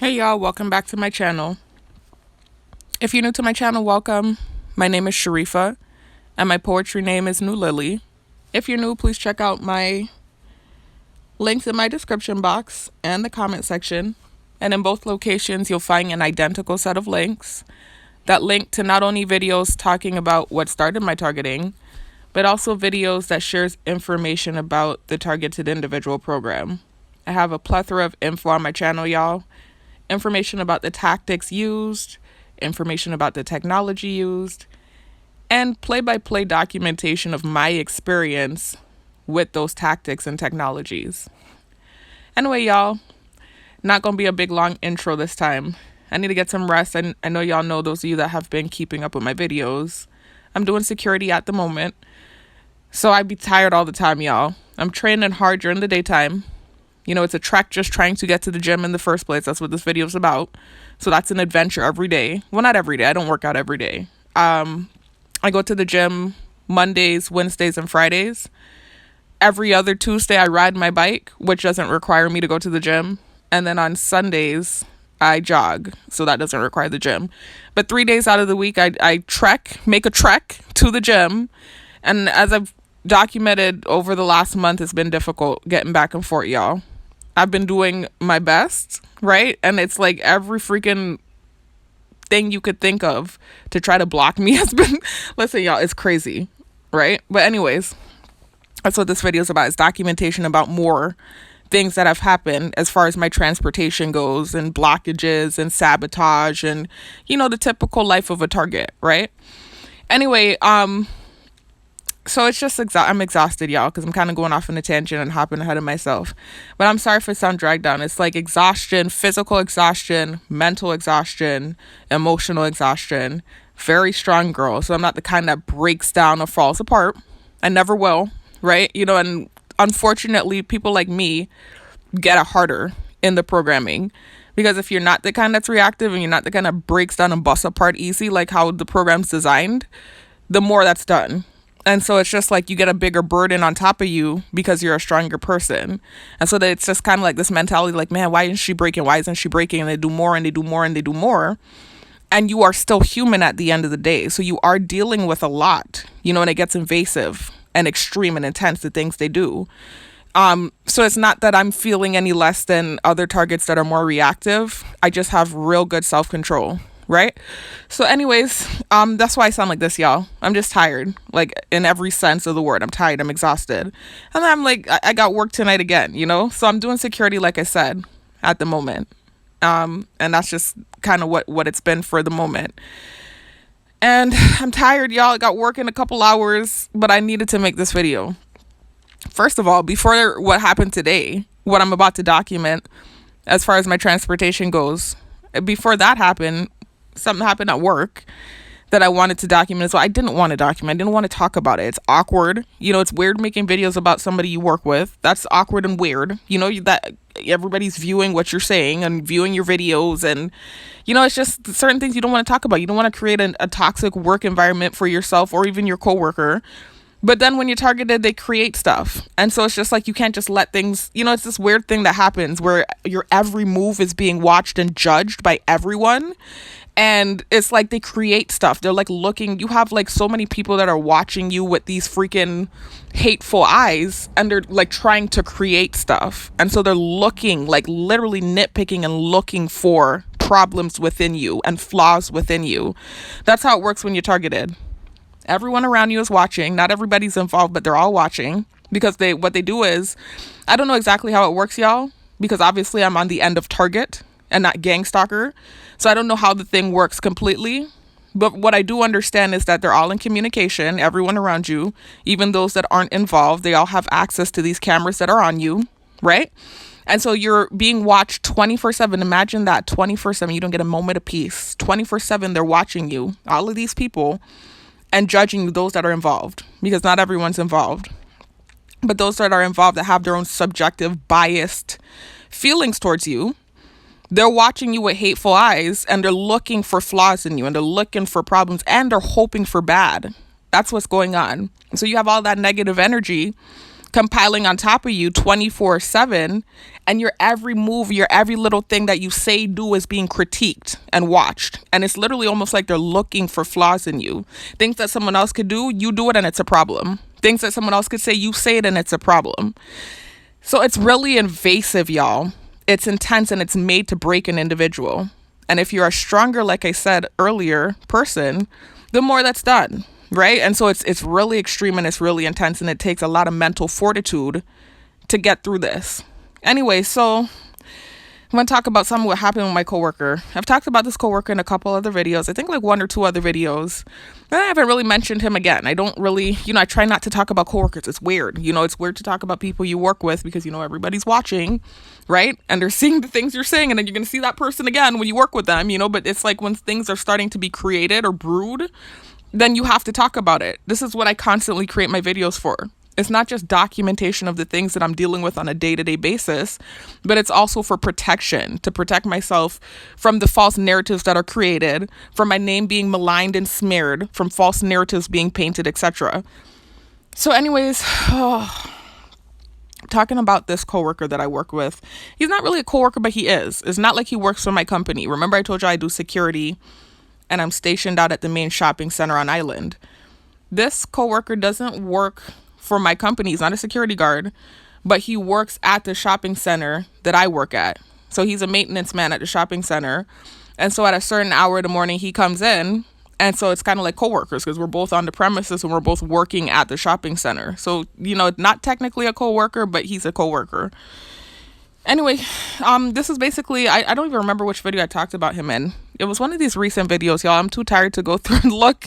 Hey y'all, welcome back to my channel. If you're new to my channel, welcome. My name is Sharifa and my poetry name is New Lily. If you're new, please check out my links in my description box and the comment section. And in both locations, you'll find an identical set of links that link to not only videos talking about what started my targeting, but also videos that shares information about the targeted individual program. I have a plethora of info on my channel, y'all. Information about the tactics used, information about the technology used, and play-by-play documentation of my experience with those tactics and technologies. Anyway, y'all, not going to be a big long intro this time. I need to get some rest. I know y'all know, those of you that have been keeping up with my videos, I'm doing security at the moment, so I be tired all the time, y'all. I'm training hard during the daytime. You know, it's a trek just trying to get to the gym in the first place. That's what this video is about. So that's an adventure every day. Well, not every day. I don't work out every day. I go to the gym Mondays, Wednesdays, and Fridays. Every other Tuesday, I ride my bike, which doesn't require me to go to the gym. And then on Sundays, I jog. So that doesn't require the gym. But 3 days out of the week, I make a trek to the gym. And as I've documented over the last month, it's been difficult getting back and forth, y'all. I've been doing my best, right? And it's like every freaking thing you could think of to try to block me has been, listen, y'all, it's crazy, right? But anyways, that's what this video is about. It's documentation about more things that have happened as far as my transportation goes, and blockages and sabotage and, you know, the typical life of a target, right? Anyway, so it's just, I'm exhausted, y'all, because I'm kind of going off on a tangent and hopping ahead of myself. But I'm sorry if I sound dragged down. It's like exhaustion, physical exhaustion, mental exhaustion, emotional exhaustion. Very strong girl. So I'm not the kind that breaks down or falls apart. I never will, right? You know, and unfortunately, people like me get it harder in the programming. Because if you're not the kind that's reactive and you're not the kind that breaks down and busts apart easy, like how the program's designed, the more that's done. And so it's just like you get a bigger burden on top of you because you're a stronger person. And so that it's just kind of like this mentality, like, man, why isn't she breaking? Why isn't she breaking? And they do more and they do more and they do more. And you are still human at the end of the day. So you are dealing with a lot, you know, and it gets invasive and extreme and intense, the things they do. So it's not that I'm feeling any less than other targets that are more reactive. I just have real good self-control. Right? So anyways, that's why I sound like this, y'all. I'm just tired, like in every sense of the word. I'm tired. I'm exhausted. And then I'm like, I got work tonight again, you know? So I'm doing security, like I said, at the moment. And that's just kind of what it's been for the moment. And I'm tired, y'all. I got work in a couple hours, but I needed to make this video. First of all, before what happened today, what I'm about to document as far as my transportation goes, before that happened, something happened at work that I wanted to document. So I didn't want to document. I didn't want to talk about it. It's awkward. You know, it's weird making videos about somebody you work with. That's awkward and weird. You know, that everybody's viewing what you're saying and viewing your videos. And, you know, it's just certain things you don't want to talk about. You don't want to create a toxic work environment for yourself or even your coworker. But then when you're targeted, they create stuff. And so it's just like, you can't just let things, you know, it's this weird thing that happens where your every move is being watched and judged by everyone. And it's like they create stuff. They're like looking, you have like so many people that are watching you with these freaking hateful eyes, and they're like trying to create stuff. And so they're looking, like literally nitpicking and looking for problems within you and flaws within you. That's how it works when you're targeted. Everyone around you is watching. Not everybody's involved, but they're all watching, because what they do is, I don't know exactly how it works, y'all, because obviously I'm on the end of target and not gang stalker. So I don't know how the thing works completely. But what I do understand is that they're all in communication, everyone around you, even those that aren't involved, they all have access to these cameras that are on you, right? And so you're being watched 24/7. Imagine that, 24/7. You don't get a moment of peace. 24/7, they're watching you, all of these people, and judging those that are involved, because not everyone's involved. But those that are involved that have their own subjective, biased feelings towards you, they're watching you with hateful eyes, and they're looking for flaws in you, and they're looking for problems, and they're hoping for bad. That's what's going on. So you have all that negative energy compiling on top of you 24/7, and your every move, your every little thing that you say, do is being critiqued and watched. And it's literally almost like they're looking for flaws in you. Things that someone else could do, you do it and it's a problem. Things that someone else could say, you say it and it's a problem. So it's really invasive, y'all. It's intense, and it's made to break an individual. And if you're a stronger, like I said earlier, person, the more that's done, right? And so it's really extreme, and it's really intense, and it takes a lot of mental fortitude to get through this. Anyway, so I'm going to talk about some of what happened with my coworker. I've talked about this coworker in a couple other videos. I think like 1 or 2 other videos. But I haven't really mentioned him again. I don't really, I try not to talk about coworkers. It's weird. It's weird to talk about people you work with because, everybody's watching, right? And they're seeing the things you're saying, and then you're going to see that person again when you work with them, but it's like when things are starting to be created or brewed, then you have to talk about it. This is what I constantly create my videos for. It's not just documentation of the things that I'm dealing with on a day-to-day basis, but it's also for protection, to protect myself from the false narratives that are created, from my name being maligned and smeared, from false narratives being painted, etc. So anyways, talking about this coworker that I work with, he's not really a coworker, but he is. It's not like he works for my company. Remember I told you I do security, and I'm stationed out at the main shopping center on Island. This coworker doesn't work for my company. He's not a security guard, but he works at the shopping center that I work at. So he's a maintenance man at the shopping center. And so at a certain hour in the morning, he comes in. And so it's kind of like coworkers because we're both on the premises and we're both working at the shopping center. So, not technically a coworker, but he's a coworker. Anyway, this is basically, I don't even remember which video I talked about him in. It was one of these recent videos, y'all. I'm too tired to go through and look.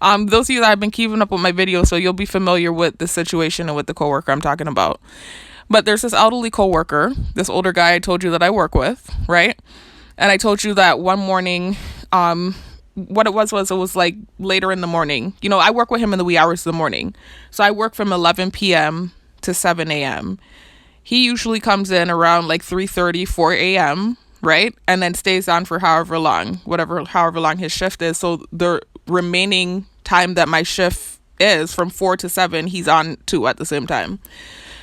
Those of you that have been keeping up with my videos, so you'll be familiar with the situation and with the coworker I'm talking about. But there's this elderly coworker, this older guy I told you that I work with, right? And I told you that one morning, what it was like later in the morning. I work with him in the wee hours of the morning. So I work from 11 p.m. to 7 a.m. He usually comes in around like 3:30, 4 a.m., right? And then stays on for however long his shift is. So the remaining time that my shift is from 4 to 7, he's on too at the same time.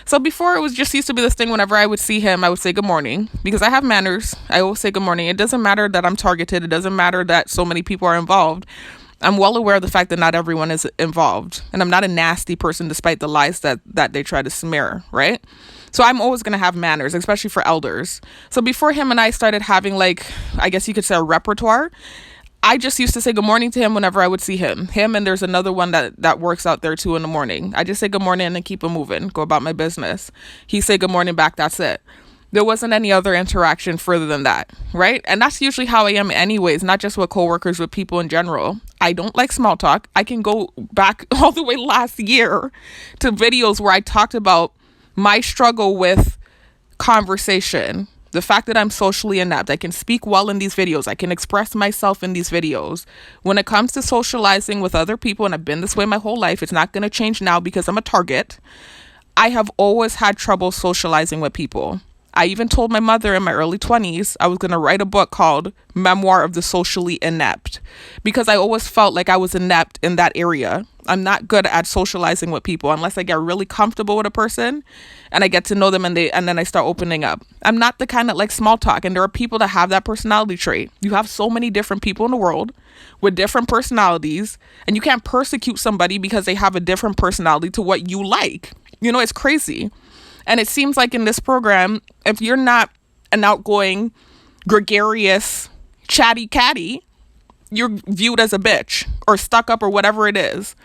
So before it was just used to be this thing, whenever I would see him, I would say good morning because I have manners. I always say good morning. It doesn't matter that I'm targeted. It doesn't matter that so many people are involved. I'm well aware of the fact that not everyone is involved. And I'm not a nasty person despite the lies that they try to smear, right? So I'm always going to have manners, especially for elders. So before him and I started having I guess you could say a repertoire, I just used to say good morning to him whenever I would see him. And there's another one that works out there too in the morning. I just say good morning and then keep it moving, go about my business. He say good morning back, that's it. There wasn't any other interaction further than that, right? And that's usually how I am anyways, not just with coworkers, with people in general. I don't like small talk. I can go back all the way last year to videos where I talked about my struggle with conversation, the fact that I'm socially inept. I can speak well in these videos. I can express myself in these videos. When it comes to socializing with other people, and I've been this way my whole life, it's not going to change now because I'm a target. I have always had trouble socializing with people. I even told my mother in my early 20s I was going to write a book called Memoir of the Socially Inept because I always felt like I was inept in that area. I'm not good at socializing with people unless I get really comfortable with a person and I get to know them and then I start opening up. I'm not the kind that like small talk, and there are people that have that personality trait. You have so many different people in the world with different personalities, and you can't persecute somebody because they have a different personality to what you like. It's crazy. And it seems like in this program, if you're not an outgoing, gregarious, chatty catty, you're viewed as a bitch or stuck up or whatever it is.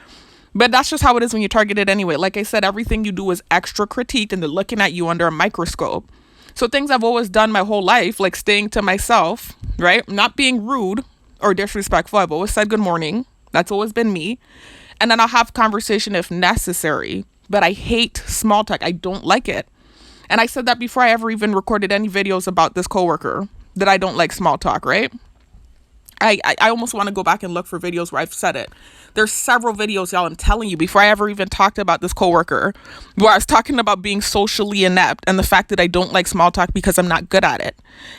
But that's just how it is when you're targeted anyway. Like I said, everything you do is extra critiqued and they're looking at you under a microscope. So things I've always done my whole life, like staying to myself, right? Not being rude or disrespectful. I've always said good morning. That's always been me. And then I'll have conversation if necessary. But I hate small talk. I don't like it. And I said that before I ever even recorded any videos about this coworker, that I don't like small talk, right? I almost want to go back and look for videos where I've said it. There's several videos, y'all, I'm telling you, before I ever even talked about this coworker, where I was talking about being socially inept and the fact that I don't like small talk because I'm not good at it.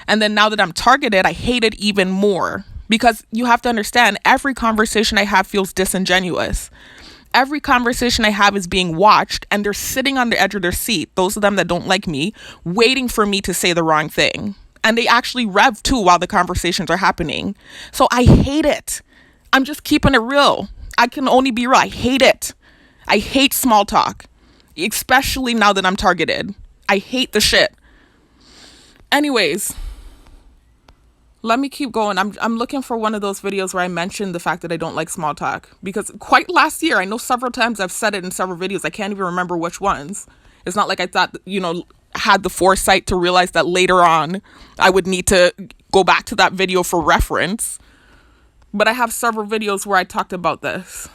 And then now that I'm targeted, I hate it even more because you have to understand every conversation I have feels disingenuous. every conversation I have is being watched, and they're sitting on the edge of their seat, those of them that don't like me, waiting for me to say the wrong thing. And they actually rev too while the conversations are happening. So I hate it. I'm just keeping it real. I can only be real. I hate it. I hate small talk, especially now that I'm targeted. I hate the shit. Anyways, let me keep going. I'm looking for one of those videos where I mentioned the fact that I don't like small talk, because quite last year, I know several times I've said it in several videos. I can't even remember which ones. It's not like I thought, had the foresight to realize that later on I would need to go back to that video for reference. But I have several videos where I talked about this.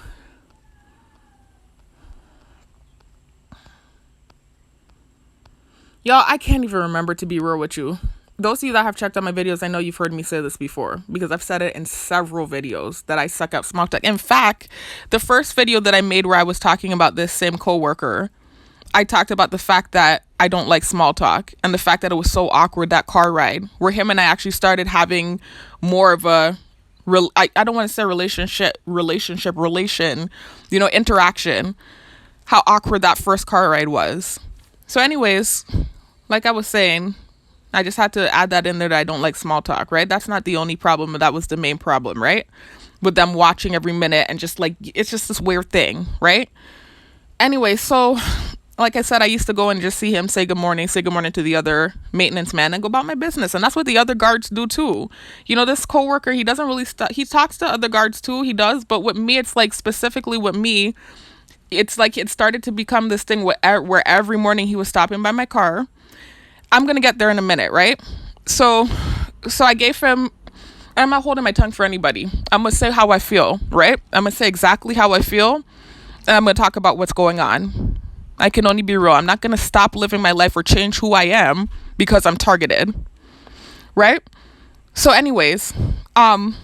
Y'all, I can't even remember, to be real with you. Those of you that have checked out my videos, I know you've heard me say this before, because I've said it in several videos that I suck up small talk. In fact, the first video that I made where I was talking about this same coworker, I talked about the fact that I don't like small talk, and the fact that it was so awkward, that car ride where him and I actually started having more of a I don't want to say relation, interaction. How awkward that first car ride was. So anyways, like I was saying, I just had to add that in there, that I don't like small talk, right? That's not the only problem, but that was the main problem, right? With them watching every minute and just like, it's just this weird thing, right? Anyway, so like I said, I used to go and just see him say good morning to the other maintenance man and go about my business. And that's what the other guards do too. This coworker, he doesn't really, he talks to other guards too, he does. But with me, it's like specifically with me, it's like it started to become this thing where every morning he was stopping by my car. I'm going to get there in a minute, right? So I gave him, I'm not holding my tongue for anybody. I'm going to say how I feel, right? I'm going to say exactly how I feel. And I'm going to talk about what's going on. I can only be real. I'm not going to stop living my life or change who I am because I'm targeted, right? So anyways, so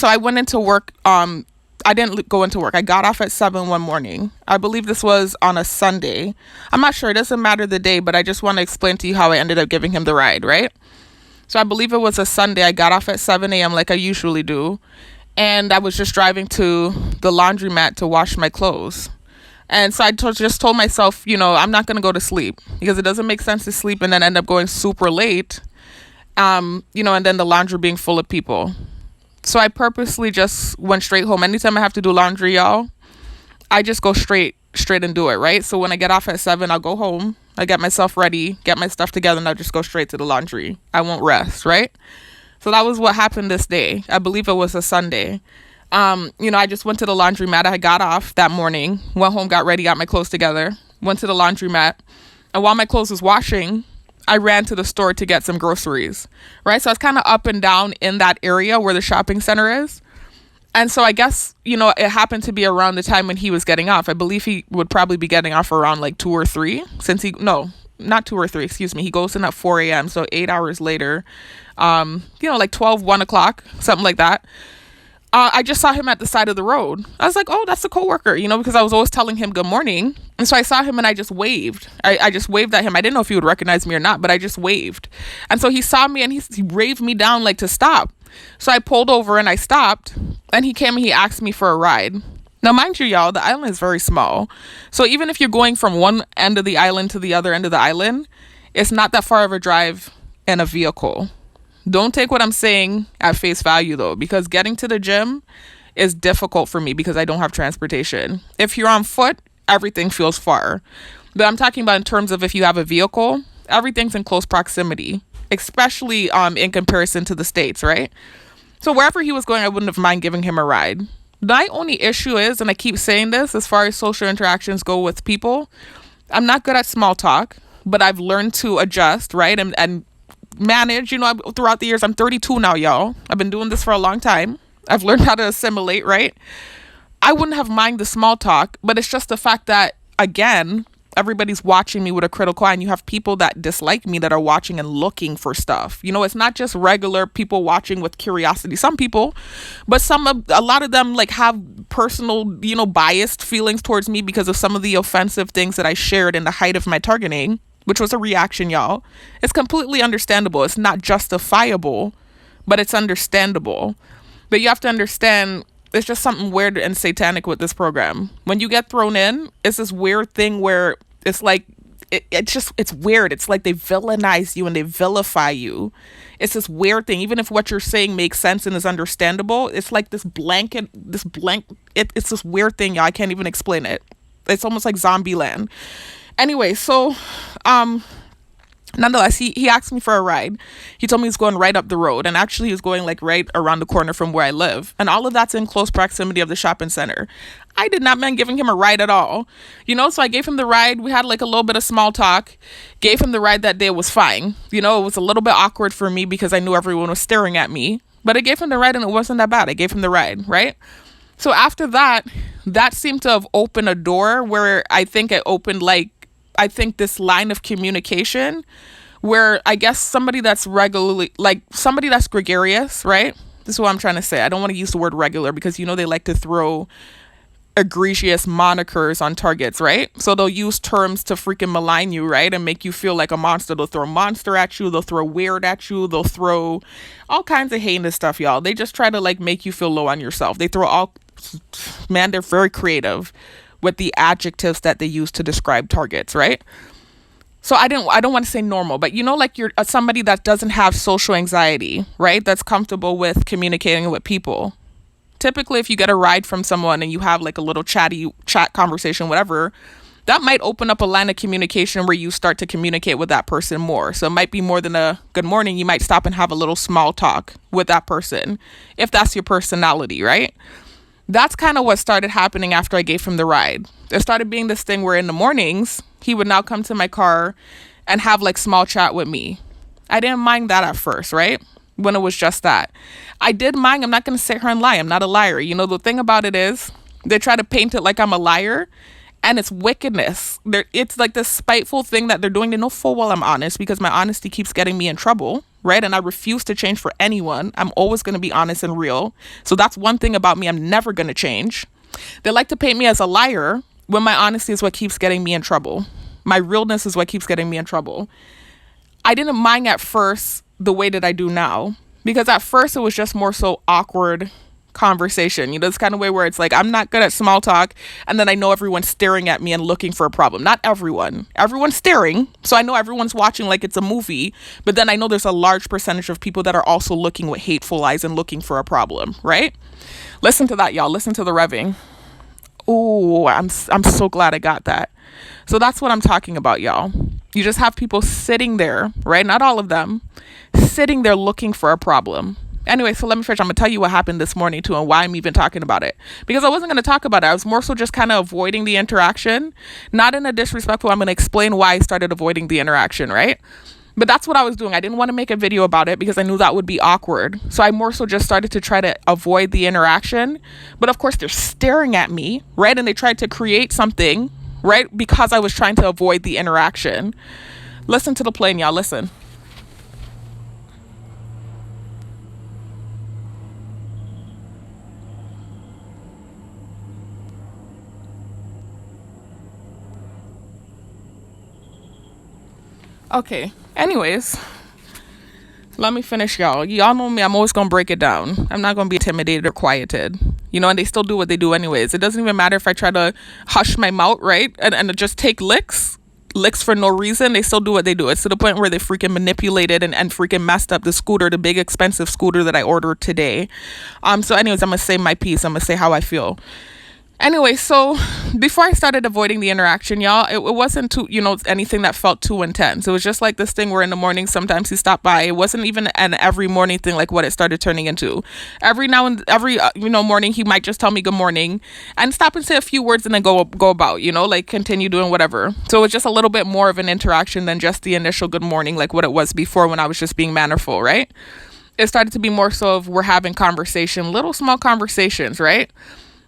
I went into work. I didn't go into work. I got off at 7 one morning. I believe this was on a Sunday. I'm not sure. It doesn't matter the day, but I just want to explain to you how I ended up giving him the ride, right? So I believe it was a Sunday. I got off at 7 a.m. like I usually do. And I was just driving to the laundromat to wash my clothes. And so I just told myself, I'm not going to go to sleep, because it doesn't make sense to sleep and then end up going super late, and then the laundry being full of people. So I purposely just went straight home. Anytime I have to do laundry, y'all, I just go straight and do it, right? So when I get off at 7, I'll go home. I get myself ready, get my stuff together, and I'll just go straight to the laundry. I won't rest, right? So that was what happened this day. I believe it was a Sunday. I just went to the laundromat. I got off that morning, went home, got ready, got my clothes together, went to the laundromat. And while my clothes was washing, I ran to the store to get some groceries, right? So I was kind of up and down in that area where the shopping center is. And so I guess, it happened to be around the time when he was getting off. I believe he would probably be getting off around like 2 or 3, not 2 or 3, excuse me. He goes in at 4 a.m. So 8 hours later, like 12, 1 o'clock, something like that. I just saw him at the side of the road. I was like, oh, that's a coworker, because I was always telling him good morning. And so I saw him and I just waved. I just waved at him. I didn't know if he would recognize me or not, but I just waved. And so he saw me and he waved me down like to stop. So I pulled over and I stopped, and he came and he asked me for a ride. Now, mind you, y'all, the island is very small. So even if you're going from one end of the island to the other end of the island, it's not that far of a drive in a vehicle. Don't take what I'm saying at face value, though, because getting to the gym is difficult for me because I don't have transportation. If you're on foot, everything feels far. But I'm talking about in terms of if you have a vehicle, everything's in close proximity, especially in comparison to the States, right? So wherever he was going, I wouldn't have mind giving him a ride. My only issue is, and I keep saying this, as far as social interactions go with people, I'm not good at small talk, but I've learned to adjust, right? And manage, throughout the years. I'm 32 now, y'all. I've been doing this for a long time. I've learned how to assimilate, right? I wouldn't have mind the small talk, but it's just the fact that, again, everybody's watching me with a critical eye, and you have people that dislike me that are watching and looking for stuff. It's not just regular people watching with curiosity. Some people, but a lot of them like have personal, biased feelings towards me because of some of the offensive things that I shared in the height of my targeting, which was a reaction, y'all. It's completely understandable. It's not justifiable, but it's understandable. But you have to understand, It's just something weird and satanic with this program. When you get thrown in, it's this weird thing where it's like, it's weird. It's like they villainize you and they vilify you. It's this weird thing. Even if what you're saying makes sense and is understandable, it's like it's this weird thing. I can't even explain it. It's almost like zombie land. Anyway, so, nonetheless, he asked me for a ride. He told me he's going right up the road, and actually he was going like right around the corner from where I live, and all of that's in close proximity of the shopping center. I did not mind giving him a ride at all, so I gave him the ride. We had like a little bit of small talk, gave him the ride that day. It was fine. It was a little bit awkward for me because I knew everyone was staring at me, but I gave him the ride and it wasn't that bad. I gave him the ride, right? So after that seemed to have opened a door where I think it opened this line of communication where I guess somebody that's somebody that's gregarious, right? This is what I'm trying to say. I don't want to use the word regular because they like to throw egregious monikers on targets, right? So they'll use terms to freaking malign you, right? And make you feel like a monster. They'll throw monster at you. They'll throw weird at you. They'll throw all kinds of heinous stuff, y'all. They just try to make you feel low on yourself. They're very creative with the adjectives that they use to describe targets, right? So I don't want to say normal, but like you're somebody that doesn't have social anxiety, right? That's comfortable with communicating with people. Typically, if you get a ride from someone and you have like a little chat conversation, whatever, that might open up a line of communication where you start to communicate with that person more. So it might be more than a good morning. You might stop and have a little small talk with that person, if that's your personality, right? That's kind of what started happening after I gave him the ride. There started being this thing where in the mornings, he would now come to my car and have like small chat with me. I didn't mind that at first, right? When it was just that. I did mind. I'm not going to sit here and lie. I'm not a liar. The thing about it is they try to paint it like I'm a liar, and it's wickedness. It's like this spiteful thing that they're doing. They know full well I'm honest because my honesty keeps getting me in trouble, right? And I refuse to change for anyone. I'm always going to be honest and real. So that's one thing about me I'm never going to change. They like to paint me as a liar when my honesty is what keeps getting me in trouble. My realness is what keeps getting me in trouble. I didn't mind at first the way that I do now, because at first it was just more so awkward conversation. This kind of way where it's like I'm not good at small talk, and then I know everyone's staring at me and looking for a problem. Not everyone's staring, so I know everyone's watching like it's a movie, but then I know there's a large percentage of people that are also looking with hateful eyes and looking for a problem, right? Listen to that, y'all. Listen to the revving. Ooh, I'm so glad I got that. So that's what I'm talking about, y'all. You just have people sitting there, right? Not all of them, sitting there looking for a problem. Anyway, so let me finish. I'm going to tell you what happened this morning too and why I'm even talking about it. Because I wasn't going to talk about it. I was more so just kind of avoiding the interaction. Not in a disrespectful, I'm going to explain why I started avoiding the interaction, right? But that's what I was doing. I didn't want to make a video about it because I knew that would be awkward. So I more so just started to try to avoid the interaction. But of course, they're staring at me, right? And they tried to create something, right? Because I was trying to avoid the interaction. Listen to the plane, y'all. Listen. Okay. Anyways, let me finish, y'all. Y'all know me. I'm always going to break it down. I'm not going to be intimidated or quieted. And they still do what they do anyways. It doesn't even matter if I try to hush my mouth, right? And just take licks for no reason. They still do what they do. It's to the point where they freaking manipulated and freaking messed up the scooter, the big expensive scooter that I ordered today. So anyways, I'm going to say my piece. I'm going to say how I feel. Anyway, so before I started avoiding the interaction, y'all, it wasn't too, anything that felt too intense. It was just like this thing where in the morning, sometimes he stopped by. It wasn't even an every morning thing like what it started turning into. Every morning, he might just tell me good morning and stop and say a few words and then go about, continue doing whatever. So it was just a little bit more of an interaction than just the initial good morning, like what it was before when I was just being mannerful, right? It started to be more so of we're having conversation, little small conversations, right?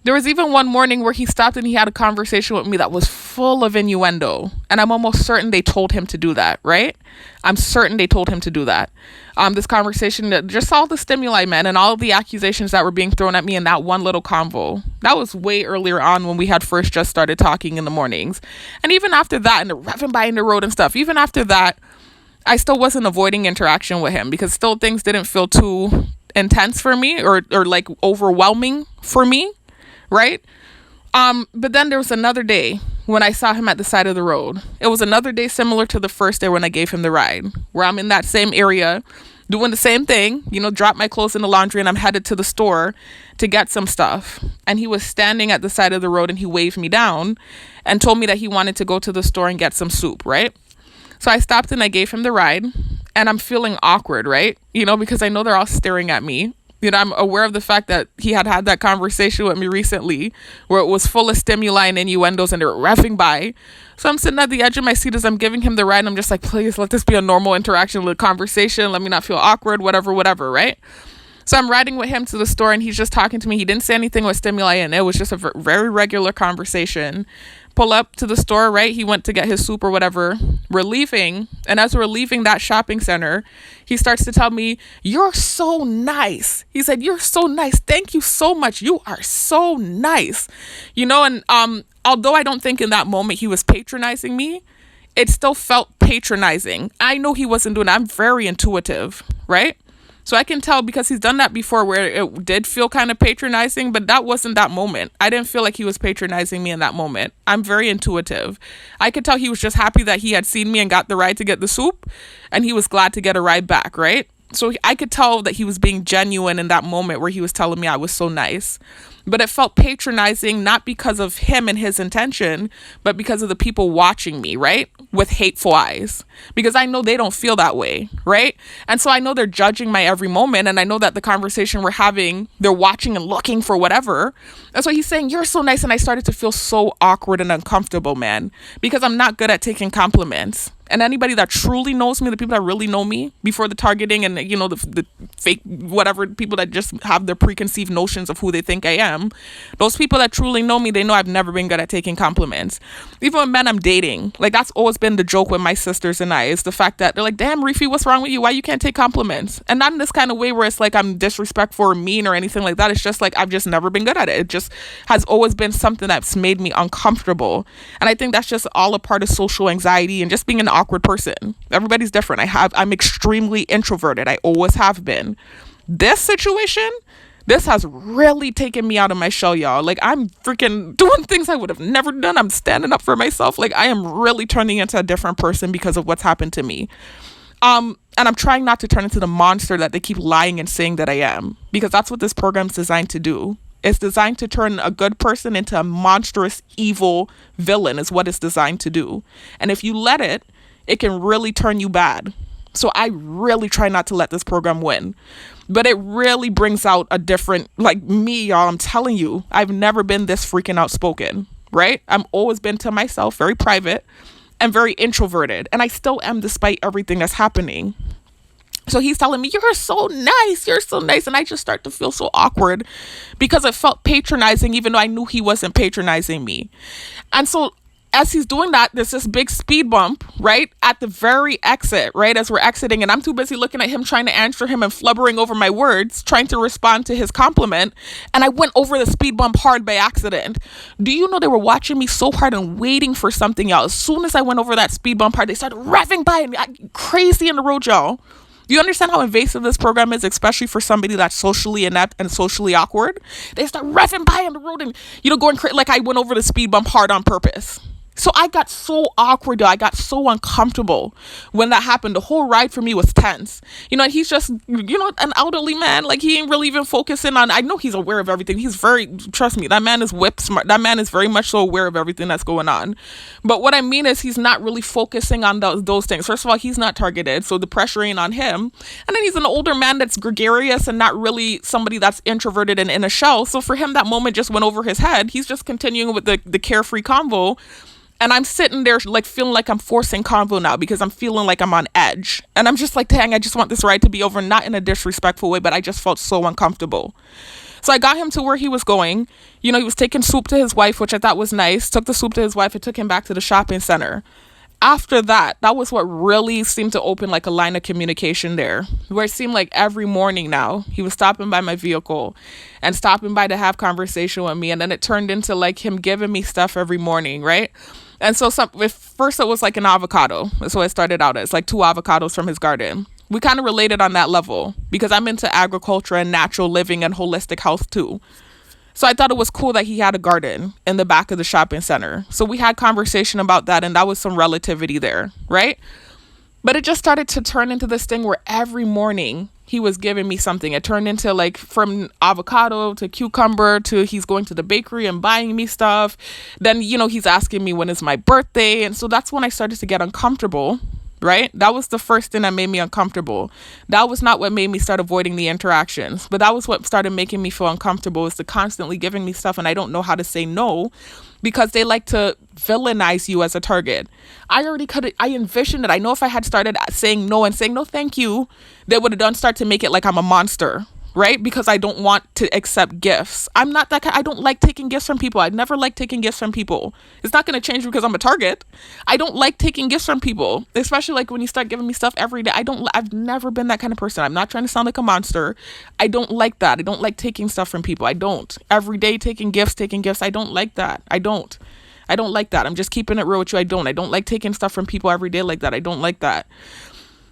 There was even one morning where he stopped and he had a conversation with me that was full of innuendo. And I'm almost certain they told him to do that, right? I'm certain they told him to do that. This conversation, just all the stimuli, man, and all of the accusations that were being thrown at me in that one little convo. That was way earlier on when we had first just started talking in the mornings. And even after that, and the revving by in the road and stuff, even after that, I still wasn't avoiding interaction with him because still things didn't feel too intense for me or like overwhelming for me, right? But then there was another day when I saw him at the side of the road. It was another day similar to the first day when I gave him the ride, where I'm in that same area doing the same thing, drop my clothes in the laundry and I'm headed to the store to get some stuff. And he was standing at the side of the road and he waved me down and told me that he wanted to go to the store and get some soup, right? So I stopped and I gave him the ride and I'm feeling awkward, right? Because I know they're all staring at me. I'm aware of the fact that he had that conversation with me recently where it was full of stimuli and innuendos and they were reffing by. So I'm sitting at the edge of my seat as I'm giving him the ride and I'm just like, please let this be a normal interaction, a conversation. Let me not feel awkward, whatever, right? So I'm riding with him to the store and he's just talking to me. He didn't say anything with stimuli and it was just a very regular conversation. Pull up to the store, right? He went to get his soup or whatever. We're leaving. And as we're leaving that shopping center, he starts to tell me, you're so nice. He said, you're so nice. Thank you so much. You are so nice. And although I don't think in that moment he was patronizing me, it still felt patronizing. I know he wasn't doing it. I'm very intuitive, right? So I can tell because he's done that before where it did feel kind of patronizing, but that wasn't that moment. I didn't feel like he was patronizing me in that moment. I'm very intuitive. I could tell he was just happy that he had seen me and got the ride to get the soup, and he was glad to get a ride back, right? So I could tell that he was being genuine in that moment where he was telling me I was so nice. But it felt patronizing, not because of him and his intention, but because of the people watching me, right? With hateful eyes. Because I know they don't feel that way, right? And so I know they're judging my every moment. And I know that the conversation we're having, they're watching and looking for whatever. That's why he's saying, you're so nice. And I started to feel so awkward and uncomfortable, man. Because I'm not good at taking compliments. And anybody that truly knows me, the people that really know me before the targeting and, the fake, whatever, people that just have their preconceived notions of who they think I am, those people that truly know me, they know I've never been good at taking compliments. Even with men I'm dating, like that's always been the joke with my sisters and I, is the fact that they're like, damn, Reefy, what's wrong with you? Why you can't take compliments? And not in this kind of way where it's like I'm disrespectful or mean or anything like that. It's just like I've just never been good at it. It just has always been something that's made me uncomfortable. And I think that's just all a part of social anxiety and just being an awkward person. Everybody's different. I'm extremely introverted. I always have been. This situation, this has really taken me out of my shell, y'all. Like I'm freaking doing things I would have never done. I'm standing up for myself. Like I am really turning into a different person because of what's happened to me. And I'm trying not to turn into the monster that they keep lying and saying that I am, because that's what this program's designed to do. It's designed to turn a good person into a monstrous, evil villain is what it's designed to do. And if you let it, it can really turn you bad. So I really try not to let this program win. But it really brings out a different, like me, y'all, I'm telling you, I've never been this freaking outspoken, right? I've always been to myself, very private and very introverted. And I still am despite everything that's happening. So he's telling me, you're so nice. You're so nice. And I just start to feel so awkward because it felt patronizing, even though I knew he wasn't patronizing me. And so as he's doing that, there's this big speed bump, right, at the very exit, right, as we're exiting, and I'm too busy looking at him, trying to answer him and flubbering over my words, trying to respond to his compliment, and I went over the speed bump hard by accident. Do you know they were watching me so hard and waiting for something, y'all? As soon as I went over that speed bump hard, they started revving by me, crazy in the road, y'all. Do you understand how invasive this program is, especially for somebody that's socially inept and socially awkward? They start revving by on the road and, going crazy, like I went over the speed bump hard on purpose. So I got so awkward, I got so uncomfortable when that happened. The whole ride for me was tense. And he's just, an elderly man. Like he ain't really even focusing on, I know he's aware of everything. He's trust me, that man is whip smart. That man is very much so aware of everything that's going on. But what I mean is he's not really focusing on those things. First of all, he's not targeted, so the pressure ain't on him. And then he's an older man that's gregarious and not really somebody that's introverted and in a shell. So for him, that moment just went over his head. He's just continuing with the carefree convo. And I'm sitting there like feeling like I'm forcing convo now because I'm feeling like I'm on edge. And I'm just like, dang, I just want this ride to be over, not in a disrespectful way, but I just felt so uncomfortable. So I got him to where he was going. He was taking soup to his wife, which I thought was nice. Took the soup to his wife and took him back to the shopping center. After that was what really seemed to open like a line of communication there, where it seemed like every morning now he was stopping by my vehicle and stopping by to have conversation with me. And then it turned into like him giving me stuff every morning, right? And so first it was like an avocado. That's what it started out as, like 2 avocados from his garden. We kind of related on that level because I'm into agriculture and natural living and holistic health too. So I thought it was cool that he had a garden in the back of the shopping center. So we had conversation about that, and that was some relativity there, right? But it just started to turn into this thing where every morning he was giving me something. It turned into like from avocado to cucumber to he's going to the bakery and buying me stuff. Then, he's asking me when is my birthday. And so that's when I started to get uncomfortable, right? That was the first thing that made me uncomfortable. That was not what made me start avoiding the interactions, but that was what started making me feel uncomfortable, is to constantly giving me stuff and I don't know how to say no because they like to villainize you as a target. I envisioned it. I know if I had started saying no and saying no thank you, they would have done start to make it like I'm a monster, right? Because I don't want to accept gifts. I'm not that kind. I don't like taking gifts from people. I'd never liked taking gifts from people. It's not going to change because I'm a target. I don't like taking gifts from people, especially like when you start giving me stuff every day. I've never been that kind of person. I'm not trying to sound like a monster. I don't like that. I don't like taking stuff from people. I don't. Every day taking gifts. I don't like that. I don't like that. I'm just keeping it real with you. I don't like taking stuff from people every day like that. I don't like that.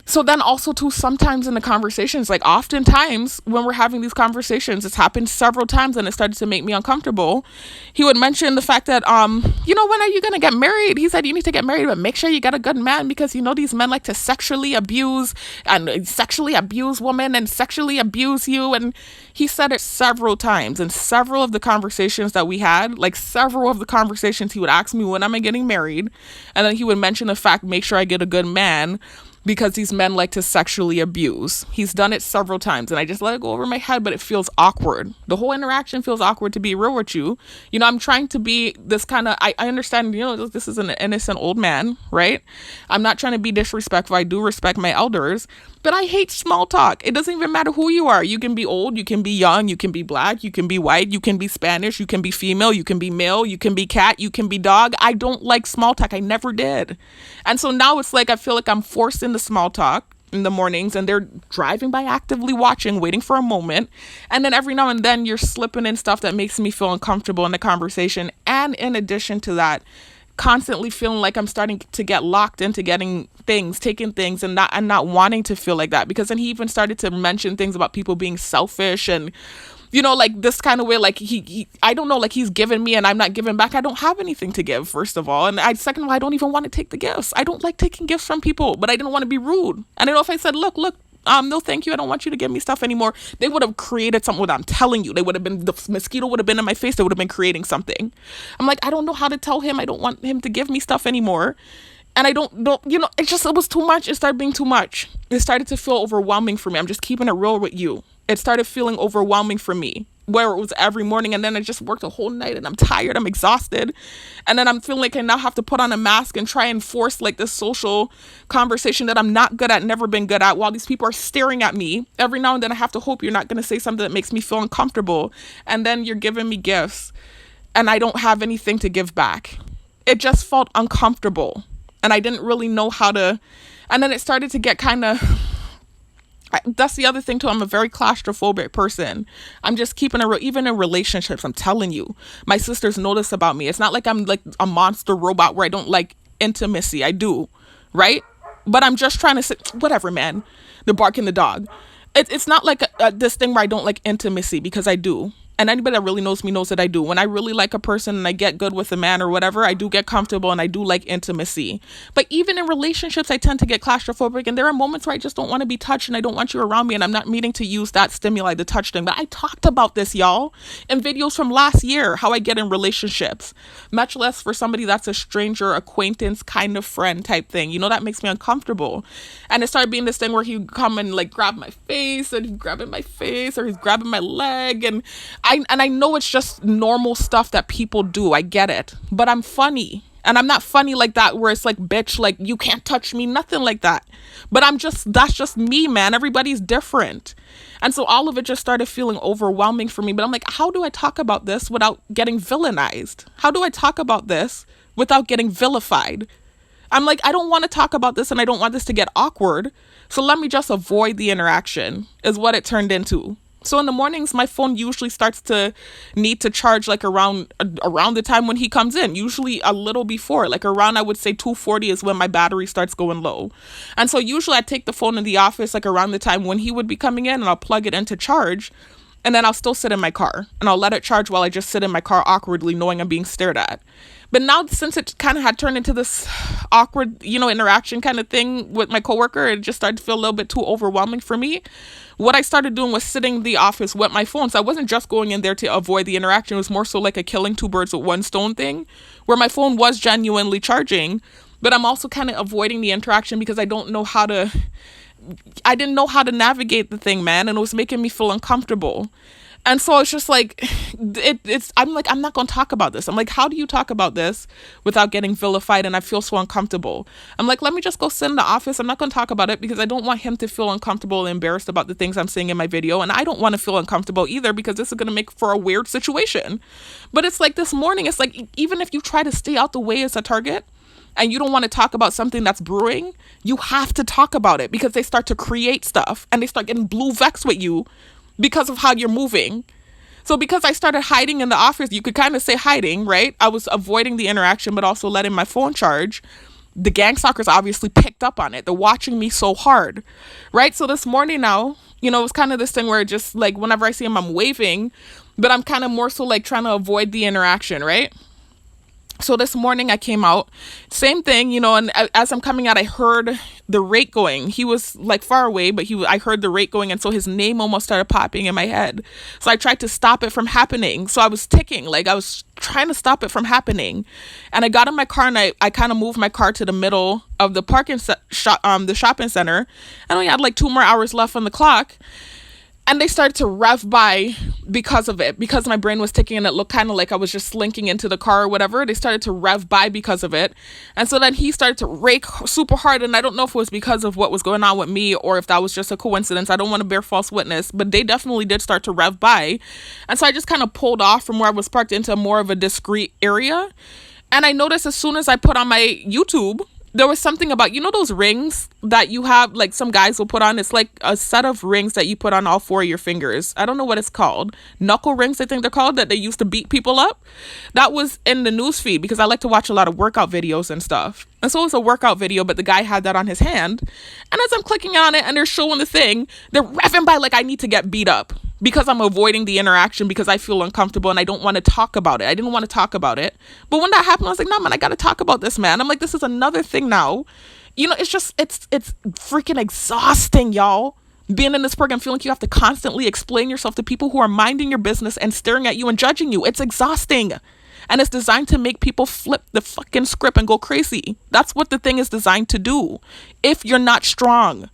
So then also too, sometimes in the conversations, like oftentimes when we're having these conversations, it's happened several times and it started to make me uncomfortable. He would mention the fact that, when are you going to get married? He said, you need to get married, but make sure you get a good man because, these men like to sexually abuse women and sexually abuse you. And he said it several times in several of the conversations that we had, like several of the conversations he would ask me, when am I getting married? And then he would mention the fact, make sure I get a good man, because these men like to sexually abuse. He's done it several times and I just let it go over my head, but it feels awkward. The whole interaction feels awkward, to be real with you. I'm trying to be this kind of, I understand, this is an innocent old man, right? I'm not trying to be disrespectful. I do respect my elders, but I hate small talk. It doesn't even matter who you are. You can be old, you can be young, you can be black, you can be white, you can be Spanish, you can be female, you can be male, you can be cat, you can be dog. I don't like small talk. I never did. And so now it's like I feel like I'm forced into small talk in the mornings and they're driving by actively watching, waiting for a moment. And then every now and then you're slipping in stuff that makes me feel uncomfortable in the conversation. And in addition to that, constantly feeling like I'm starting to get locked into taking things and not wanting to feel like that. Because then he even started to mention things about people being selfish and, like this kind of way, like he I don't know, like he's giving me and I'm not giving back. I don't have anything to give, first of all. And second of all, I don't even want to take the gifts. I don't like taking gifts from people, but I didn't want to be rude. I don't know if I said, look, no, thank you. I don't want you to give me stuff anymore. They would have created something. I'm telling you, the mosquito would have been in my face. They would have been creating something. I'm like, I don't know how to tell him. I don't want him to give me stuff anymore. And I don't, it was too much. It started being too much. It started to feel overwhelming for me. I'm just keeping it real with you. It started feeling overwhelming for me, where it was every morning. And then I just worked a whole night and I'm tired. I'm exhausted. And then I'm feeling like I now have to put on a mask and try and force like this social conversation that I'm not good at, never been good at, while these people are staring at me. Every now and then I have to hope you're not going to say something that makes me feel uncomfortable. And then you're giving me gifts and I don't have anything to give back. It just felt uncomfortable. And I didn't really know how to. And then it started to get kind of. That's the other thing too. I'm a very claustrophobic person. I'm just keeping it real. Even in relationships, I'm telling you, my sisters know this about me. It's not like I'm like a monster robot where I don't like intimacy. I do, right? But I'm just trying to say, whatever, man. The barking the dog. It's not like this thing where I don't like intimacy, because I do. And anybody that really knows me knows that I do. When I really like a person and I get good with a man or whatever, I do get comfortable and I do like intimacy. But even in relationships, I tend to get claustrophobic. And there are moments where I just don't want to be touched and I don't want you around me. And I'm not meaning to use that stimuli, the touch thing. But I talked about this, y'all, in videos from last year, how I get in relationships. Much less for somebody that's a stranger, acquaintance, kind of friend type thing. That makes me uncomfortable. And it started being this thing where he'd come and like grab my face and he's grabbing my face or he's grabbing my leg. And I know it's just normal stuff that people do. I get it. But I'm funny. And I'm not funny like that where it's like, bitch, like you can't touch me. Nothing like that. But that's just me, man. Everybody's different. And so all of it just started feeling overwhelming for me. But I'm like, how do I talk about this without getting villainized? How do I talk about this without getting vilified? I'm like, I don't want to talk about this and I don't want this to get awkward. So let me just avoid the interaction is what it turned into. So in the mornings, my phone usually starts to need to charge like around the time when he comes in, usually a little before, like around, I would say 2:40 is when my battery starts going low. And so usually I take the phone in the office like around the time when he would be coming in, and I'll plug it into charge, and then I'll still sit in my car and I'll let it charge while I just sit in my car awkwardly knowing I'm being stared at. But now, since it kind of had turned into this awkward, interaction kind of thing with my coworker, it just started to feel a little bit too overwhelming for me. What I started doing was sitting in the office with my phone. So I wasn't just going in there to avoid the interaction. It was more so like a killing two birds with one stone thing, where my phone was genuinely charging, but I'm also kind of avoiding the interaction because I didn't know how to navigate the thing, man. And it was making me feel uncomfortable. And so it's just like, I'm like, I'm not going to talk about this. I'm like, how do you talk about this without getting vilified? And I feel so uncomfortable. I'm like, let me just go sit in the office. I'm not going to talk about it because I don't want him to feel uncomfortable and embarrassed about the things I'm saying in my video. And I don't want to feel uncomfortable either because this is going to make for a weird situation. But it's like this morning, it's like, even if you try to stay out the way as a target, and you don't want to talk about something that's brewing, you have to talk about it because they start to create stuff and they start getting blue vex with you because of how you're moving. So because I started hiding in the office, you could kind of say hiding, right? I was avoiding the interaction, but also letting my phone charge. The gang stalkers obviously picked up on it. They're watching me so hard, right? So this morning now, it was kind of this thing where just like whenever I see him, I'm waving, but I'm kind of more so like trying to avoid the interaction, right? So this morning I came out, same thing, and as I'm coming out, I heard the rate going. He was like far away, but I heard the rate going. And so his name almost started popping in my head. So I tried to stop it from happening. So I was ticking, like I was trying to stop it from happening. And I got in my car and I kind of moved my car to the middle of the the shopping center. I only had like 2 more hours left on the clock. And they started to rev by because of it, because my brain was ticking and it looked kind of like I was just slinking into the car or whatever. They started to rev by because of it. And so then he started to rake super hard. And I don't know if it was because of what was going on with me or if that was just a coincidence. I don't want to bear false witness, but they definitely did start to rev by. And so I just kind of pulled off from where I was parked into more of a discreet area. And I noticed as soon as I put on my YouTube, there was something about, those rings that you have, like some guys will put on. It's like a set of rings that you put on all 4 of your fingers. I don't know what it's called. Knuckle rings, I think they're called, that they used to beat people up. That was in the news feed because I like to watch a lot of workout videos and stuff. And so it was a workout video, but the guy had that on his hand. And as I'm clicking on it and they're showing the thing, they're revving by like I need to get beat up because I'm avoiding the interaction because I feel uncomfortable and I don't want to talk about it. I didn't want to talk about it. But when that happened, I was like, no, man, I got to talk about this, man. I'm like, this is another thing now. It's freaking exhausting, y'all. Being in this program, feeling like you have to constantly explain yourself to people who are minding your business and staring at you and judging you. It's exhausting. And it's designed to make people flip the fucking script and go crazy. That's what the thing is designed to do. If you're not strong,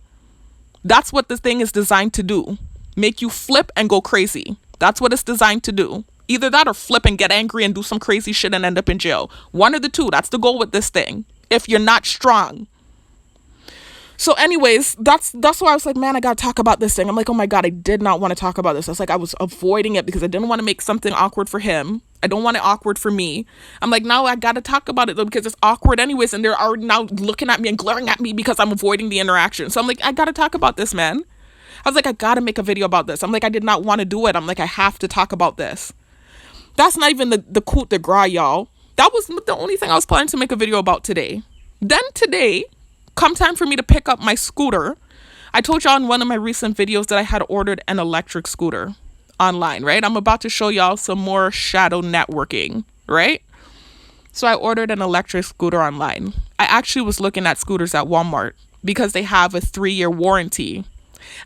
that's what the thing is designed to do. Make you flip and go crazy. That's what it's designed to do. Either that or flip and get angry and do some crazy shit and end up in jail. One of the two. That's the goal with this thing. If you're not strong. So anyways, that's why I was like, man, I got to talk about this thing. I'm like, oh my God, I did not want to talk about this. I was like, I was avoiding it because I didn't want to make something awkward for him. I don't want it awkward for me. I'm like, no, I got to talk about it though because it's awkward anyways. And they're already now looking at me and glaring at me because I'm avoiding the interaction. So I'm like, I got to talk about this, man. I was like, I got to make a video about this. I'm like, I did not want to do it. I'm like, I have to talk about this. That's not even the coup de grace, y'all. That was the only thing I was planning to make a video about today. Then today, come time for me to pick up my scooter. I told y'all in one of my recent videos that I had ordered an electric scooter online, right? I'm about to show y'all some more shadow networking, right? So I ordered an electric scooter online. I actually was looking at scooters at Walmart because they have a 3-year warranty.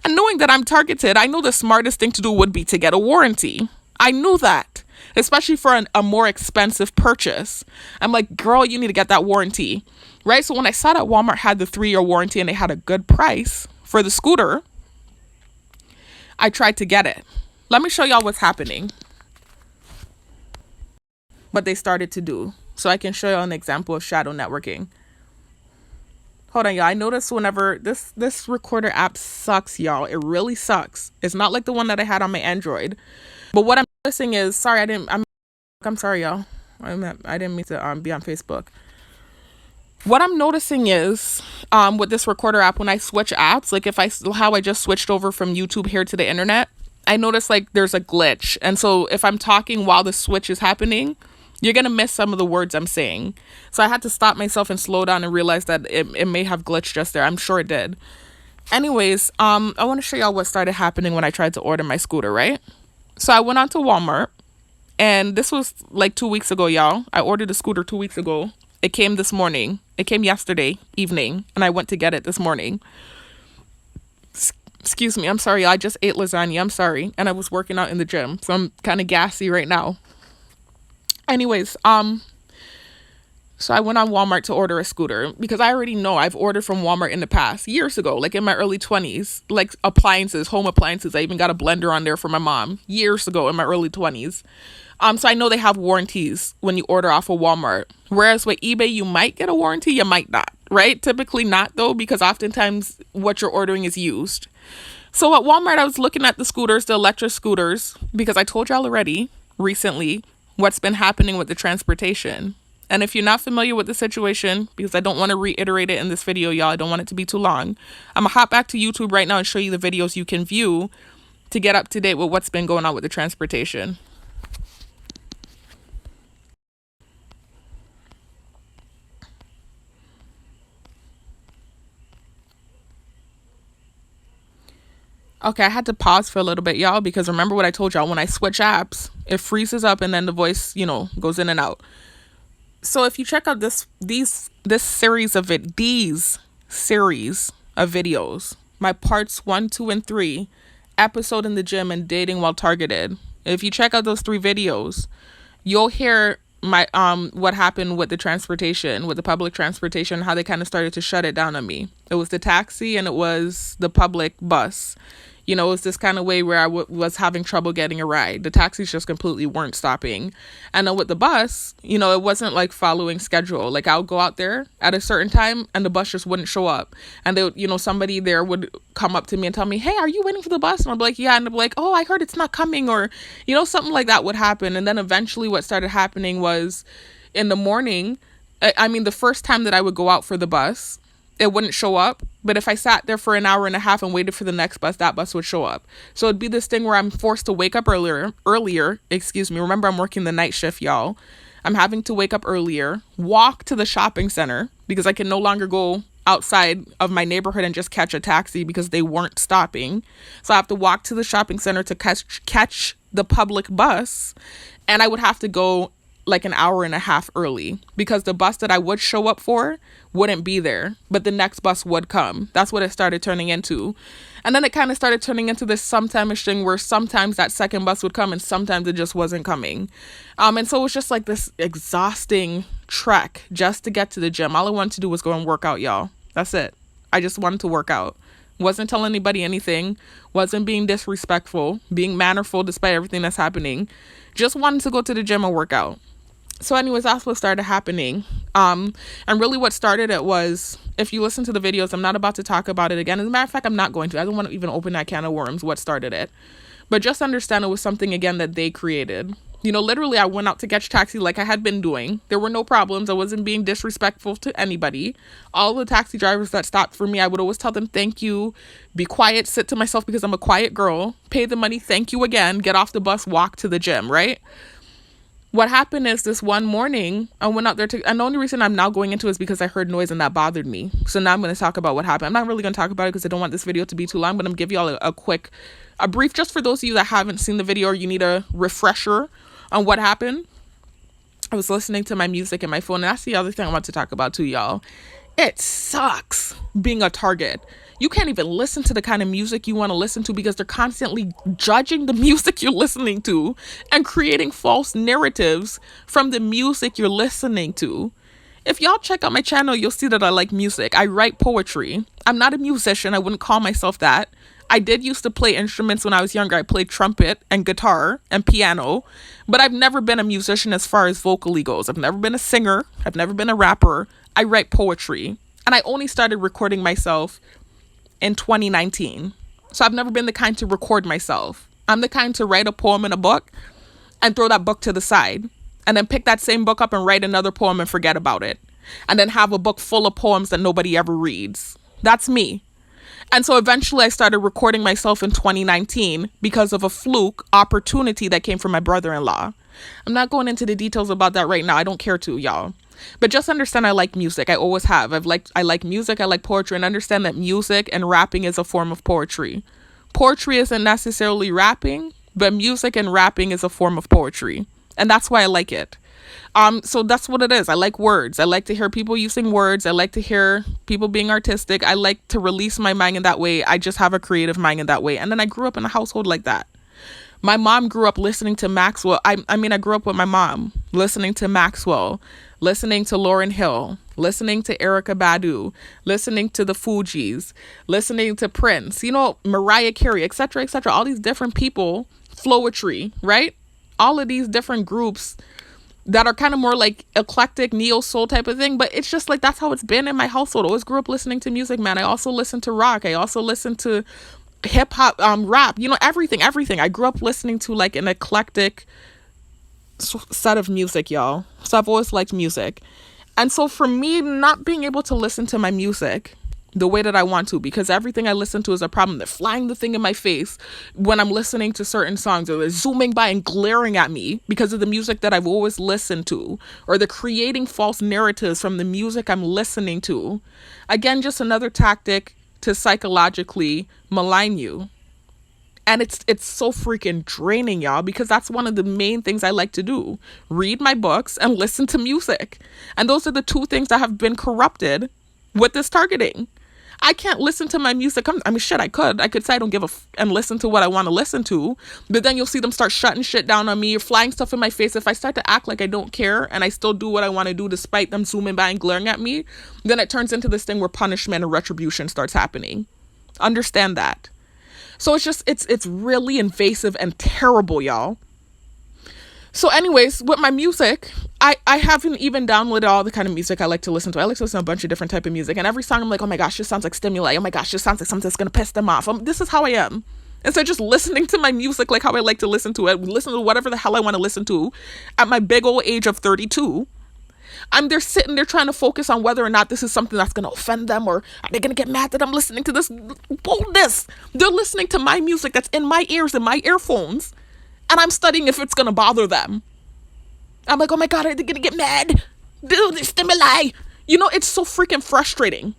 And knowing that I'm targeted, I know the smartest thing to do would be to get a warranty. I knew that, especially for a more expensive purchase. I'm like, girl, you need to get that warranty, right? So when I saw that Walmart had the 3-year warranty and they had a good price for the scooter, I tried to get it. Let me show y'all what's happening. What they started to do. So I can show y'all an example of shadow networking. Hold on, y'all. I noticed whenever this recorder app sucks, y'all. It really sucks. It's not like the one that I had on my Android. But what I'm noticing is, sorry, I'm sorry, y'all. I didn't mean to be on Facebook. What I'm noticing is, with this recorder app, when I switch apps, like how I just switched over from YouTube here to the internet, I noticed like there's a glitch. And so if I'm talking while the switch is happening, you're going to miss some of the words I'm saying. So I had to stop myself and slow down and realize that it may have glitched just there. I'm sure it did. Anyways, I want to show y'all what started happening when I tried to order my scooter, right? So I went on to Walmart, and this was like 2 weeks ago, y'all. I ordered a scooter 2 weeks ago. It came this morning. It came yesterday evening, and I went to get it this morning. Excuse me, I'm sorry. I just ate lasagna. I'm sorry. And I was working out in the gym, so I'm kind of gassy right now. Anyways, so I went on Walmart to order a scooter because I already know I've ordered from Walmart in the past, years ago, like in my early 20s, like appliances, home appliances. I even got a blender on there for my mom years ago in my early 20s. So I know they have warranties when you order off of Walmart. Whereas with eBay, you might get a warranty, you might not, right? Typically not though, because oftentimes what you're ordering is used. So at Walmart, I was looking at the scooters, the electric scooters, because I told y'all already recently what's been happening with the transportation. And if you're not familiar with the situation, because I don't want to reiterate it in this video, y'all, I don't want it to be too long, I'm going to hop back to YouTube right now and show you the videos you can view to get up to date with what's been going on with the transportation. Okay, I had to pause for a little bit, y'all, because remember what I told y'all, when I switch apps, it freezes up and then the voice, goes in and out. So if you check out this series of videos, my parts 1, 2, and 3, episode in the gym and dating while targeted. If you check out those 3 videos, you'll hear my what happened with the transportation, with the public transportation, how they kind of started to shut it down on me. It was the taxi and it was the public bus. It was this kind of way where I was having trouble getting a ride. The taxis just completely weren't stopping. And then with the bus, it wasn't like following schedule. Like I'll go out there at a certain time and the bus just wouldn't show up. And they, somebody there would come up to me and tell me, hey, are you waiting for the bus? And I'll be like, yeah. And they'll be like, oh, I heard it's not coming. Or, something like that would happen. And then eventually what started happening was in the morning, the first time that I would go out for the bus, it wouldn't show up. But if I sat there for an hour and a half and waited for the next bus, that bus would show up. So it'd be this thing where I'm forced to wake up earlier. Remember, I'm working the night shift, y'all. I'm having to wake up earlier, walk to the shopping center because I can no longer go outside of my neighborhood and just catch a taxi because they weren't stopping. So I have to walk to the shopping center to catch the public bus. And I would have to go like an hour and a half early because the bus that I would show up for wouldn't be there, but the next bus would come. That's what it started turning into. And then it kind of started turning into this sometime-ish thing where sometimes that second bus would come and sometimes it just wasn't coming. And so it was just like this exhausting trek just to get to the gym. All I wanted to do was go and work out, y'all. That's it. I just wanted to work out. Wasn't telling anybody anything. Wasn't being disrespectful, being mannerful despite everything that's happening. Just wanted to go to the gym and work out. So anyways, that's what started happening. And really what started it was, if you listen to the videos, I'm not about to talk about it again. As a matter of fact, I'm not going to. I don't want to even open that can of worms, what started it. But just understand it was something, again, that they created. Literally, I went out to catch taxi like I had been doing. There were no problems. I wasn't being disrespectful to anybody. All the taxi drivers that stopped for me, I would always tell them, thank you, be quiet, sit to myself because I'm a quiet girl, pay the money, thank you again, get off the bus, walk to the gym, right? What happened is this one morning, I went out there and the only reason I'm now going into it is because I heard noise and that bothered me. So now I'm going to talk about what happened. I'm not really going to talk about it because I don't want this video to be too long, but I'm going to give you all a brief, just for those of you that haven't seen the video or you need a refresher on what happened. I was listening to my music in my phone, and that's the other thing I want to talk about too, y'all. It sucks being a target. You can't even listen to the kind of music you want to listen to because they're constantly judging the music you're listening to and creating false narratives from the music you're listening to. If y'all check out my channel, you'll see that I like music. I write poetry. I'm not a musician. I wouldn't call myself that. I did used to play instruments when I was younger. I played trumpet and guitar and piano, but I've never been a musician as far as vocally goes. I've never been a singer. I've never been a rapper. I write poetry, and I only started recording myself in 2019. So I've never been the kind to record myself. I'm the kind to write a poem in a book and throw that book to the side and then pick that same book up and write another poem and forget about it. And then have a book full of poems that nobody ever reads. That's me. And so eventually I started recording myself in 2019 because of a fluke opportunity that came from my brother-in-law. I'm not going into the details about that right now. I don't care to, y'all. But just understand I like music. I always have. I like music, I like poetry, and understand that music and rapping is a form of poetry. Poetry isn't necessarily rapping, but music and rapping is a form of poetry. And that's why I like it. So that's what it is. I like words. I like to hear people using words. I like to hear people being artistic. I like to release my mind in that way. I just have a creative mind in that way. And then I grew up in a household like that. My mom grew up listening to Maxwell. I grew up with my mom listening to Maxwell, listening to Lauryn Hill, listening to Erykah Badu, listening to the Fugees, listening to Prince, Mariah Carey, etc., etc. All these different people, Flowetry, right? All of these different groups that are kind of more like eclectic neo soul type of thing, but it's just like that's how it's been in my household. I always grew up listening to music, man. I also listen to rock. I also listen to hip hop, rap, everything. I grew up listening to like an eclectic set of music, y'all. So I've always liked music. And so for me, not being able to listen to my music the way that I want to, because everything I listen to is a problem. They're flying the thing in my face when I'm listening to certain songs, or they're zooming by and glaring at me because of the music that I've always listened to, or they're creating false narratives from the music I'm listening to. Again, just another tactic to psychologically malign you. And it's so freaking draining, y'all, because that's one of the main things I like to do. Read my books and listen to music. And those are the two things that have been corrupted with this targeting. I can't listen to my music. I could. I could say I don't give and listen to what I want to listen to. But then you'll see them start shutting shit down on me or flying stuff in my face. If I start to act like I don't care and I still do what I want to do despite them zooming by and glaring at me, then it turns into this thing where punishment and retribution starts happening. Understand that. So it's really invasive and terrible, y'all. So anyways, with my music, I haven't even downloaded all the kind of music I like to listen to. I like to listen to a bunch of different type of music. And every song I'm like, oh my gosh, this sounds like stimuli. Oh my gosh, this sounds like something that's going to piss them off. This is how I am. Instead of just listening to my music like how I like to listen to it, listen to whatever the hell I want to listen to at my big old age of 32. I'm there sitting there trying to focus on whether or not this is something that's going to offend them, or are they going to get mad that I'm listening to this boldness. They're listening to my music that's in my ears, in my earphones, and I'm studying if it's going to bother them. I'm like, oh my God, are they going to get mad? Dude, there's stimuli. It's so freaking frustrating.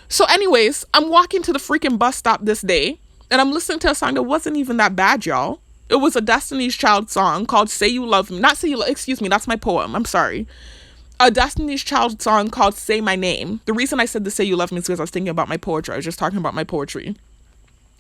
So anyways, I'm walking to the freaking bus stop this day, and I'm listening to a song that wasn't even that bad, y'all. It was a Destiny's Child song called Say You Love Me. Not Say You Love, excuse me, that's my poem. I'm sorry. A Destiny's Child song called Say My Name. The reason I said the Say You Love Me is because I was thinking about my poetry. I was just talking about my poetry.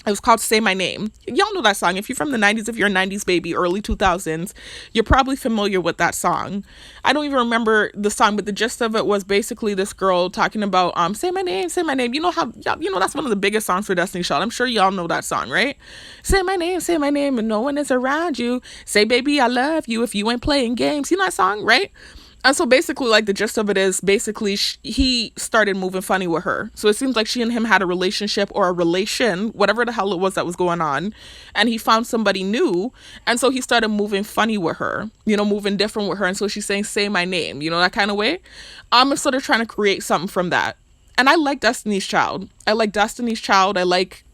It was called Say My Name. Y'all know that song. If you're from the 90s, if you're a 90s baby, early 2000s, you're probably familiar with that song. I don't even remember the song, but the gist of it was basically this girl talking about, say my name, say my name. You know that's one of the biggest songs for Destiny's Child. I'm sure y'all know that song, right? Say my name, and no one is around you. Say, baby, I love you if you ain't playing games. You know that song, right? And so basically, like, the gist of it is basically he started moving funny with her. So it seems like she and him had a relationship or a relation, whatever the hell it was that was going on. And he found somebody new. And so he started moving funny with her, moving different with her. And so she's saying, say my name, that kind of way. I'm sort of trying to create something from that. And I like Destiny's Child. I like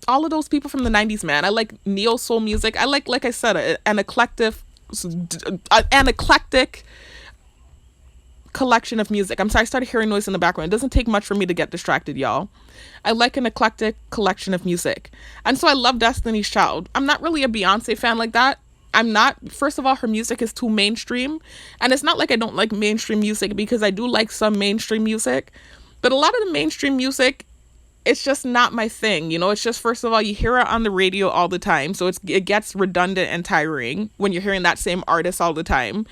all of those people from the 90s, man. I like neo soul music. I like I said, an eclectic collection of music. I'm sorry, I started hearing noise in the background. It doesn't take much for me to get distracted, y'all. I like an eclectic collection of music. And so I love Destiny's Child. I'm not really a Beyonce fan like that. I'm not. First of all, her music is too mainstream. And it's not like I don't like mainstream music, because I do like some mainstream music. But a lot of the mainstream music, it's just not my thing. It's just, first of all, you hear it on the radio all the time. So it gets redundant and tiring when you're hearing that same artist all the time.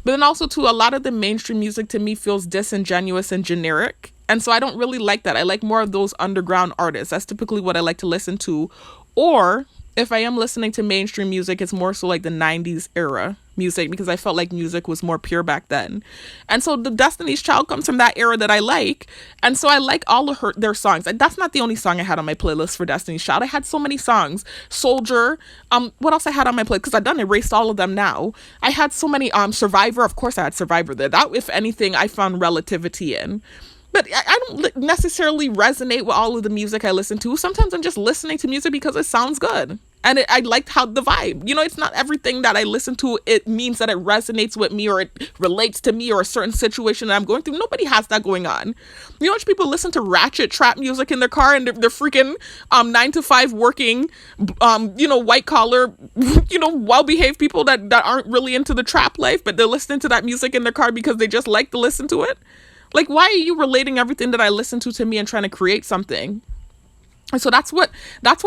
But then also, too, a lot of the mainstream music to me feels disingenuous and generic. And so I don't really like that. I like more of those underground artists. That's typically what I like to listen to. Or if I am listening to mainstream music, it's more so like the 90s era music, because I felt like music was more pure back then. And so the Destiny's Child comes from that era that I like. And so I like all of their songs. And that's not the only song I had on my playlist for Destiny's Child. I had so many songs. Soldier. What else I had on my playlist? Because I've done erased all of them now. I had so many. Survivor. Of course I had Survivor there. That, if anything, I found relativity in. But I don't necessarily resonate with all of the music I listen to. Sometimes I'm just listening to music because it sounds good. And I liked how the vibe, it's not everything that I listen to, it means that it resonates with me or it relates to me or a certain situation that I'm going through. Nobody has that going on. People listen to ratchet trap music in their car and they're freaking 9 to 5 working, white collar, well-behaved people that aren't really into the trap life, but they're listening to that music in their car because they just like to listen to it. Like, why are you relating everything that I listen to me and trying to create something? And so that's what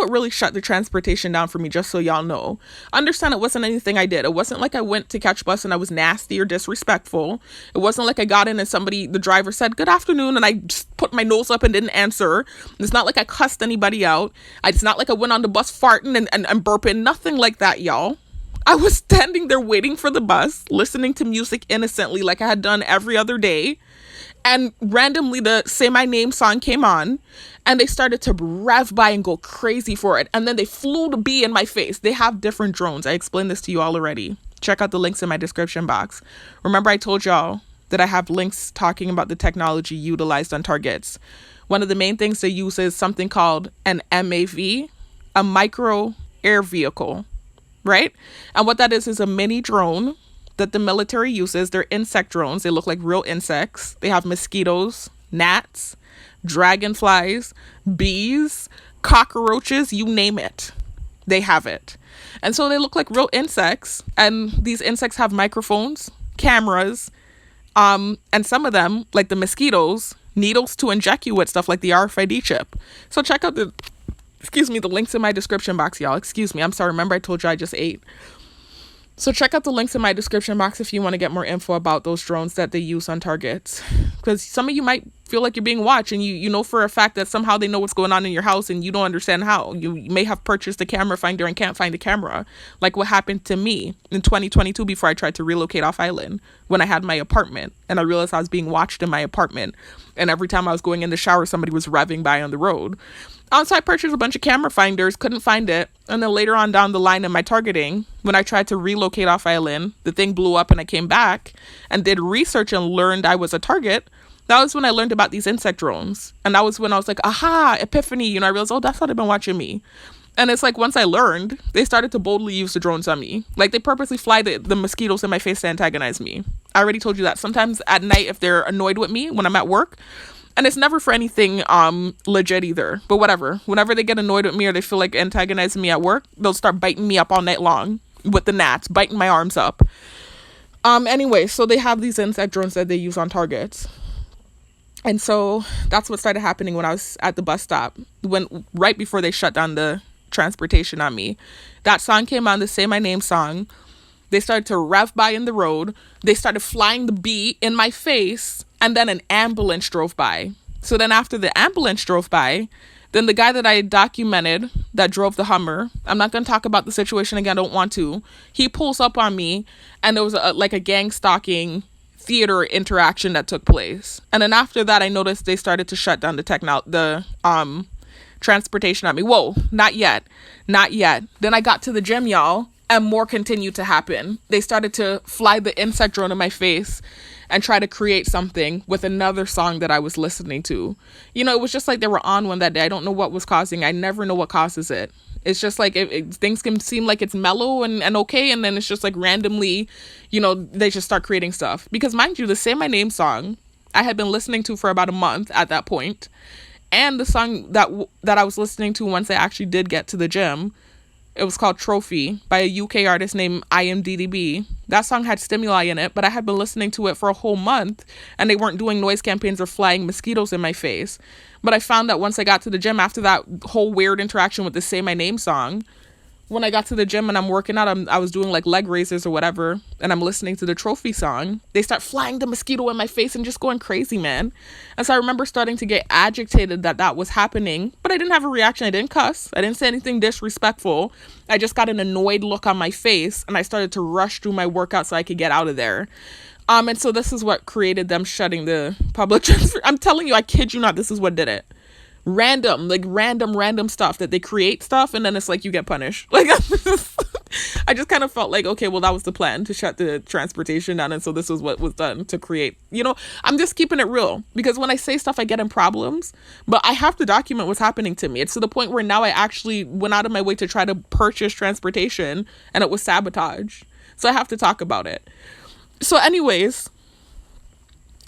really shut the transportation down for me, just so y'all know. Understand, it wasn't anything I did. It wasn't like I went to catch bus and I was nasty or disrespectful. It wasn't like I got in and the driver said, "Good afternoon," and I just put my nose up and didn't answer. It's not like I cussed anybody out. It's not like I went on the bus farting and burping. Nothing like that, y'all. I was standing there waiting for the bus, listening to music innocently like I had done every other day. And randomly the Say My Name song came on and they started to rev by and go crazy for it. And then they flew the bee in my face. They have different drones. I explained this to you all already. Check out the links in my description box. Remember, I told y'all that I have links talking about the technology utilized on targets. One of the main things they use is something called an MAV, a micro air vehicle, right? And what that is a mini drone that the military uses. They're insect drones. They look like real insects. They have mosquitoes, gnats, dragonflies, bees, cockroaches, you name it. They have it. And so they look like real insects. And these insects have microphones, cameras, and some of them, like the mosquitoes, needles to inject you with stuff like the RFID chip. So check out the links in my description box, y'all. Excuse me. I'm sorry. Remember, I told you I just ate. So check out the links in my description box if you want to get more info about those drones that they use on targets. Because some of you might feel like you're being watched and you know for a fact that somehow they know what's going on in your house and you don't understand how. You may have purchased a camera finder and can't find a camera. Like what happened to me in 2022 before I tried to relocate off island when I had my apartment. And I realized I was being watched in my apartment. And every time I was going in the shower, somebody was revving by on the road. So I purchased a bunch of camera finders, couldn't find it. And then later on down the line in my targeting, when I tried to relocate off island, the thing blew up and I came back and did research and learned I was a target. That was when I learned about these insect drones. And that was when I was like, aha, epiphany. I realized, that's how they've been watching me. And it's like, once I learned, they started to boldly use the drones on me. Like they purposely fly the mosquitoes in my face to antagonize me. I already told you that. Sometimes at night, if they're annoyed with me when I'm at work, and it's never for anything legit either. But whatever. Whenever they get annoyed with me or they feel like antagonizing me at work, they'll start biting me up all night long with the gnats, biting my arms up. Anyway, so they have these insect drones that they use on targets. And so that's what started happening when I was at the bus stop, right before they shut down the transportation on me. That song came on, the Say My Name song. They started to rev by in the road. They started flying the bee in my face. And then an ambulance drove by. So then after the ambulance drove by, then the guy that I documented that drove the Hummer, I'm not going to talk about the situation again, I don't want to. He pulls up on me and there was a gang stalking theater interaction that took place. And then after that, I noticed they started to shut down the transportation on me. Whoa, not yet. Then I got to the gym, y'all, and more continued to happen. They started to fly the insect drone in my face and try to create something with another song that I was listening to. It was just like they were on one that day. I don't know what was causing. I never know what causes it. It's just like things can seem like it's mellow and okay, and then it's just like randomly, they just start creating stuff. Because mind you, the Say My Name song I had been listening to for about a month at that point, and the song that I was listening to once I actually did get to the gym, it was called Trophy by a UK artist named IMDDB. That song had stimuli in it, but I had been listening to it for a whole month and they weren't doing noise campaigns or flying mosquitoes in my face. But I found that once I got to the gym, after that whole weird interaction with the Say My Name song, when I got to the gym and I'm working out, I was doing like leg raises or whatever, and I'm listening to the Trophy song, they start flying the mosquito in my face and just going crazy, man. And so I remember starting to get agitated that was happening, but I didn't have a reaction. I didn't cuss. I didn't say anything disrespectful. I just got an annoyed look on my face and I started to rush through my workout so I could get out of there. And so this is what created them shutting the public transport. I'm telling you, I kid you not, this is what did it. random stuff that they create stuff, and then it's like you get punished. Like, I just kind of felt like, okay, well, that was the plan, to shut the transportation down, and so this was what was done to create, I'm just keeping it real, because when I say stuff I get in problems, but I have to document what's happening to me. It's to the point where now I actually went out of my way to try to purchase transportation, and it was sabotage, so I have to talk about it. So anyways,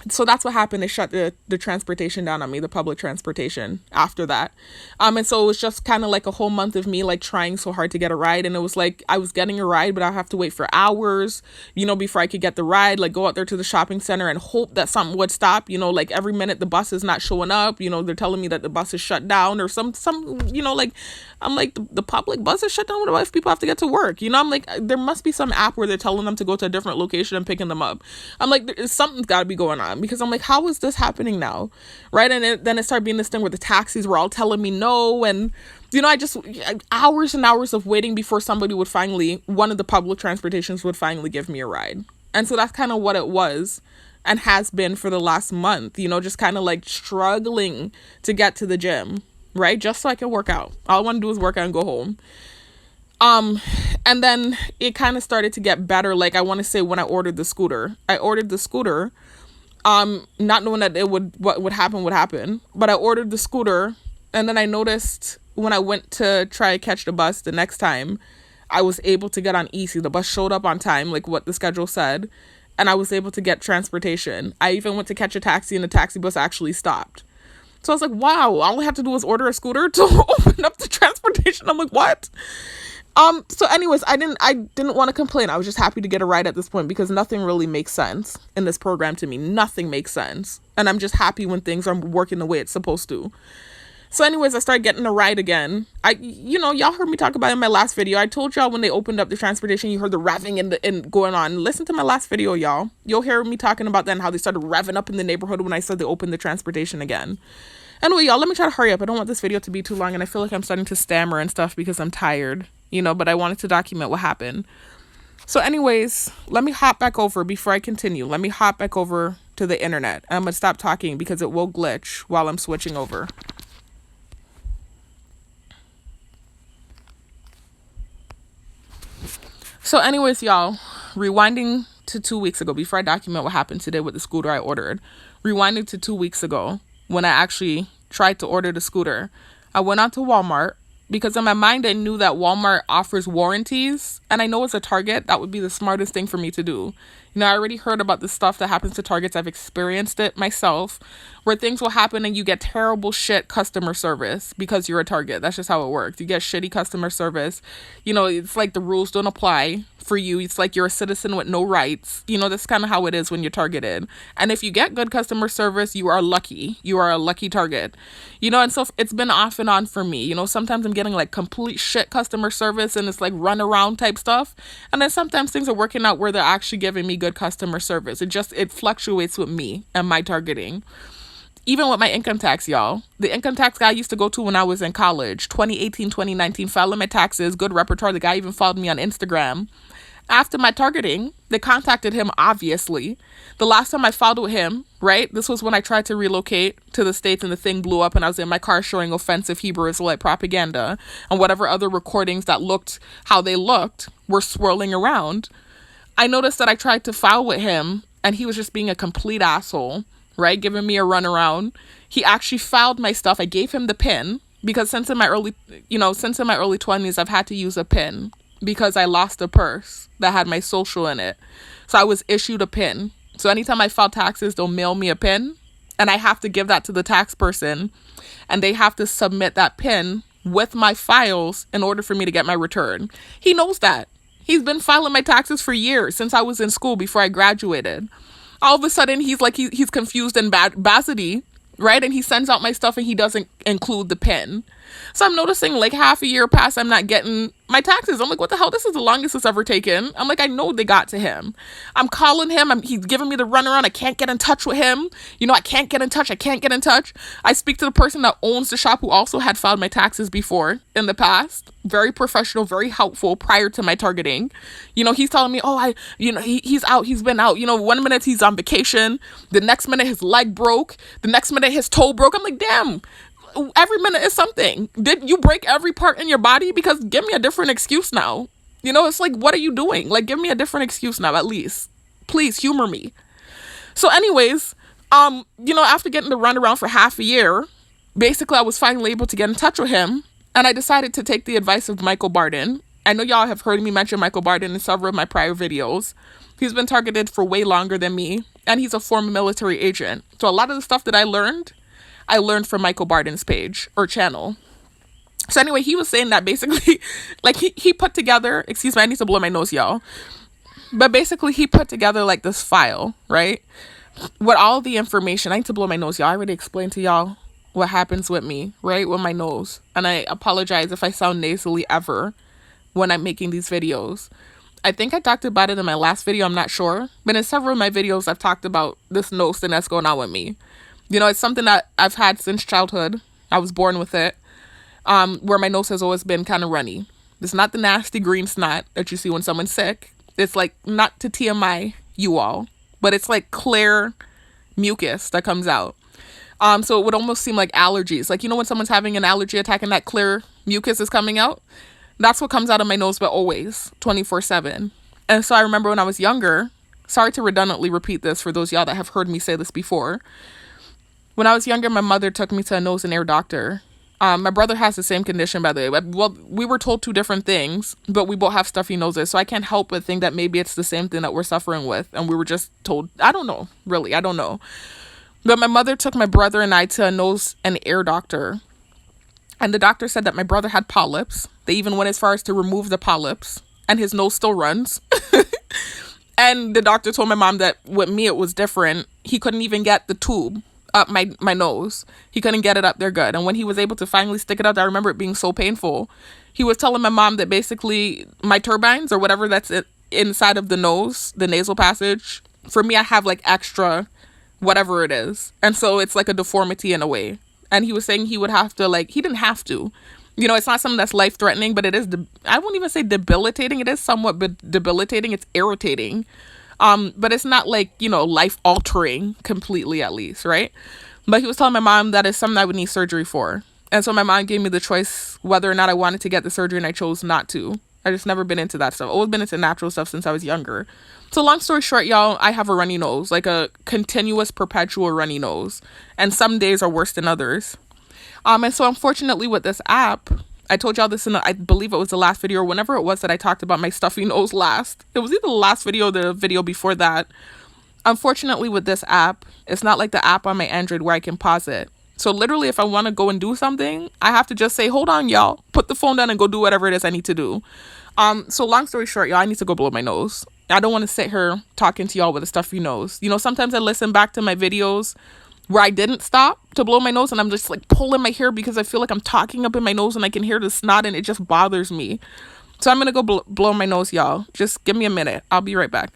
so that's what happened. They shut the transportation down on me, the public transportation, after that. And so it was just kind of like a whole month of me like trying so hard to get a ride. And it was like I was getting a ride, but I have to wait for hours, before I could get the ride, like go out there to the shopping center and hope that something would stop. Like every minute the bus is not showing up. They're telling me that the bus is shut down, or some like, I'm like, the public bus is shut down. What about if people have to get to work? I'm like, there must be some app where they're telling them to go to a different location and picking them up. I'm like, something's got to be going on, because I'm like, how is this happening now? Right. And then it started being this thing where the taxis were all telling me no. And, hours and hours of waiting before one of the public transportations would finally give me a ride. And so that's kind of what it was and has been for the last month, just kind of like struggling to get to the gym, right? Just so I can work out. All I want to do is work out and go home. And then it kind of started to get better. Like, I want to say when I ordered the scooter, not knowing that what would happen, but I ordered the scooter, and then I noticed when I went to try to catch the bus the next time, I was able to get on easy. The bus showed up on time, like what the schedule said, and I was able to get transportation. I even went to catch a taxi, and the taxi bus actually stopped. So I was like, wow, all I have to do is order a scooter to open up the transportation. I'm like, what? So anyways, I didn't want to complain. I was just happy to get a ride at this point, because nothing really makes sense in this program to me. Nothing makes sense. And I'm just happy when things are working the way it's supposed to. So anyways, I started getting a ride again. Y'all heard me talk about it in my last video. I told y'all when they opened up the transportation, you heard the revving and going on. Listen to my last video, y'all. You'll hear me talking about that and how they started revving up in the neighborhood when I said they opened the transportation again. Anyway, y'all, let me try to hurry up. I don't want this video to be too long, and I feel like I'm starting to stammer and stuff because I'm tired, but I wanted to document what happened. So anyways, let me hop back over before I continue. Let me hop back over to the internet. I'm going to stop talking because it will glitch while I'm switching over. So anyways, y'all, rewinding to 2 weeks ago, before I document what happened today with the scooter I ordered, rewinding to 2 weeks ago, when I actually tried to order the scooter, I went out to Walmart, because in my mind, I knew that Walmart offers warranties, and I know as a Target, that would be the smartest thing for me to do. I already heard about the stuff that happens to Targets. I've experienced it myself, where things will happen and you get terrible shit customer service because you're a Target. That's just how it works. You get shitty customer service. It's like the rules don't apply for you. It's like you're a citizen with no rights. That's kind of how it is when you're targeted. And if you get good customer service, you are lucky. You are a lucky Target. And so it's been off and on for me. Sometimes I'm getting like complete shit customer service, and it's like run around type stuff. And then sometimes things are working out where they're actually giving me good customer service. It fluctuates with me and my targeting. Even with my income tax, y'all. The income tax guy I used to go to when I was in college, 2018, 2019, filing my taxes, good repertoire. The guy even followed me on Instagram. After my targeting, they contacted him, obviously. The last time I filed with him, right? This was when I tried to relocate to the States, and the thing blew up, and I was in my car showing offensive Hebrew Israelite propaganda, and whatever other recordings that looked how they looked were swirling around. I noticed that I tried to file with him, and he was just being a complete asshole, right? Giving me a runaround. He actually filed my stuff. I gave him the PIN, because since in my early 20s, I've had to use a PIN because I lost a purse that had my social in it. So I was issued a PIN. So anytime I file taxes, they'll mail me a PIN, and I have to give that to the tax person, and they have to submit that PIN with my files in order for me to get my return. He knows that. He's been filing my taxes for years, since I was in school before I graduated. All of a sudden, he's like, he's confused and basity, right? And he sends out my stuff and he doesn't include the PIN. So I'm noticing like half a year past, I'm not getting my taxes. I'm like, what the hell? This is the longest it's ever taken. I'm like, I know they got to him. I'm calling him. He's giving me the runaround. I can't get in touch with him. I can't get in touch. I speak to the person that owns the shop, who also had filed my taxes before in the past. Very professional, very helpful prior to my targeting. He's telling me, he's out. He's been out. 1 minute he's on vacation. The next minute his leg broke. The next minute his toe broke. I'm like, damn. every minute is something. Did you break every part in your body? Because give me a different excuse now. You know, it's like, what are you doing? Like, give me a different excuse now, at least. Please humor me. So anyways, after getting to run around for half a year, basically I was finally able to get in touch with him, and I decided to take the advice of Michael Barden. I know y'all have heard me mention Michael Barden in several of my prior videos. He's been targeted for way longer than me, and he's a former military agent. So a lot of the stuff that I learned from Michael Barden's page or channel. So anyway, he was saying that basically, like he put together, excuse me, I need to blow my nose, y'all. But basically he put together like this file, right? With all the information. I need to blow my nose, y'all. I already explained to y'all what happens with me, right? With my nose. And I apologize if I sound nasally ever when I'm making these videos. I think I talked about it in my last video, I'm not sure. But in several of my videos, I've talked about this nose thing that's going on with me. You know, it's something that I've had since childhood. I was born with it. Where my nose has always been kind of runny. It's not the nasty green snot that you see when someone's sick. It's like, not to TMI you all, but it's like clear mucus that comes out. So it would almost seem like allergies. Like, you know, when someone's having an allergy attack and that clear mucus is coming out? That's what comes out of my nose, but always 24/7. And so I remember when I was younger, sorry to redundantly repeat this for those of y'all that have heard me say this before. When I was younger, my mother took me to a nose and ear doctor. My brother has the same condition, by the way. Well, we were told two different things, but we both have stuffy noses. So I can't help but think that maybe it's the same thing that we're suffering with. And we were just told, I don't know, really, I don't know. But my mother took my brother and I to a nose and ear doctor. And the doctor said that my brother had polyps. They even went as far as to remove the polyps. And his nose still runs. And the doctor told my mom that with me it was different. He couldn't even get the tube up my nose. He couldn't get it up there good. And when he was able to finally stick it up, I remember it being so painful. He was telling my mom that basically my turbines or whatever that's inside of the nose, the nasal passage, for me I have like extra whatever it is. And so it's like a deformity in a way. And he was saying he would have to, like, he didn't have to. You know, it's not something that's life-threatening, but it is, I won't even say debilitating. It is somewhat debilitating. It's irritating. But it's not like, you know, life-altering completely, at least, right? But he was telling my mom that is something I would need surgery for. And so my mom gave me the choice whether or not I wanted to get the surgery, and I chose not to. I just never been into that stuff. I've always been into natural stuff since I was younger. So long story short, y'all, I have a runny nose, like a continuous, perpetual runny nose. And some days are worse than others. And so unfortunately with this app, I told y'all this in, I believe it was the last video or whenever it was that I talked about my stuffy nose last. It was either the last video or the video before that. Unfortunately with this app, it's not like the app on my Android where I can pause it. So literally if I want to go and do something, I have to just say, hold on, y'all, put the phone down and go do whatever it is I need to do. So long story short, y'all, I need to go blow my nose. I don't want to sit here talking to y'all with a stuffy nose. You know, sometimes I listen back to my videos where I didn't stop to blow my nose and I'm just like pulling my hair because I feel like I'm talking up in my nose and I can hear the snot and it just bothers me. So I'm going to go blow my nose, y'all. Just give me a minute. I'll be right back.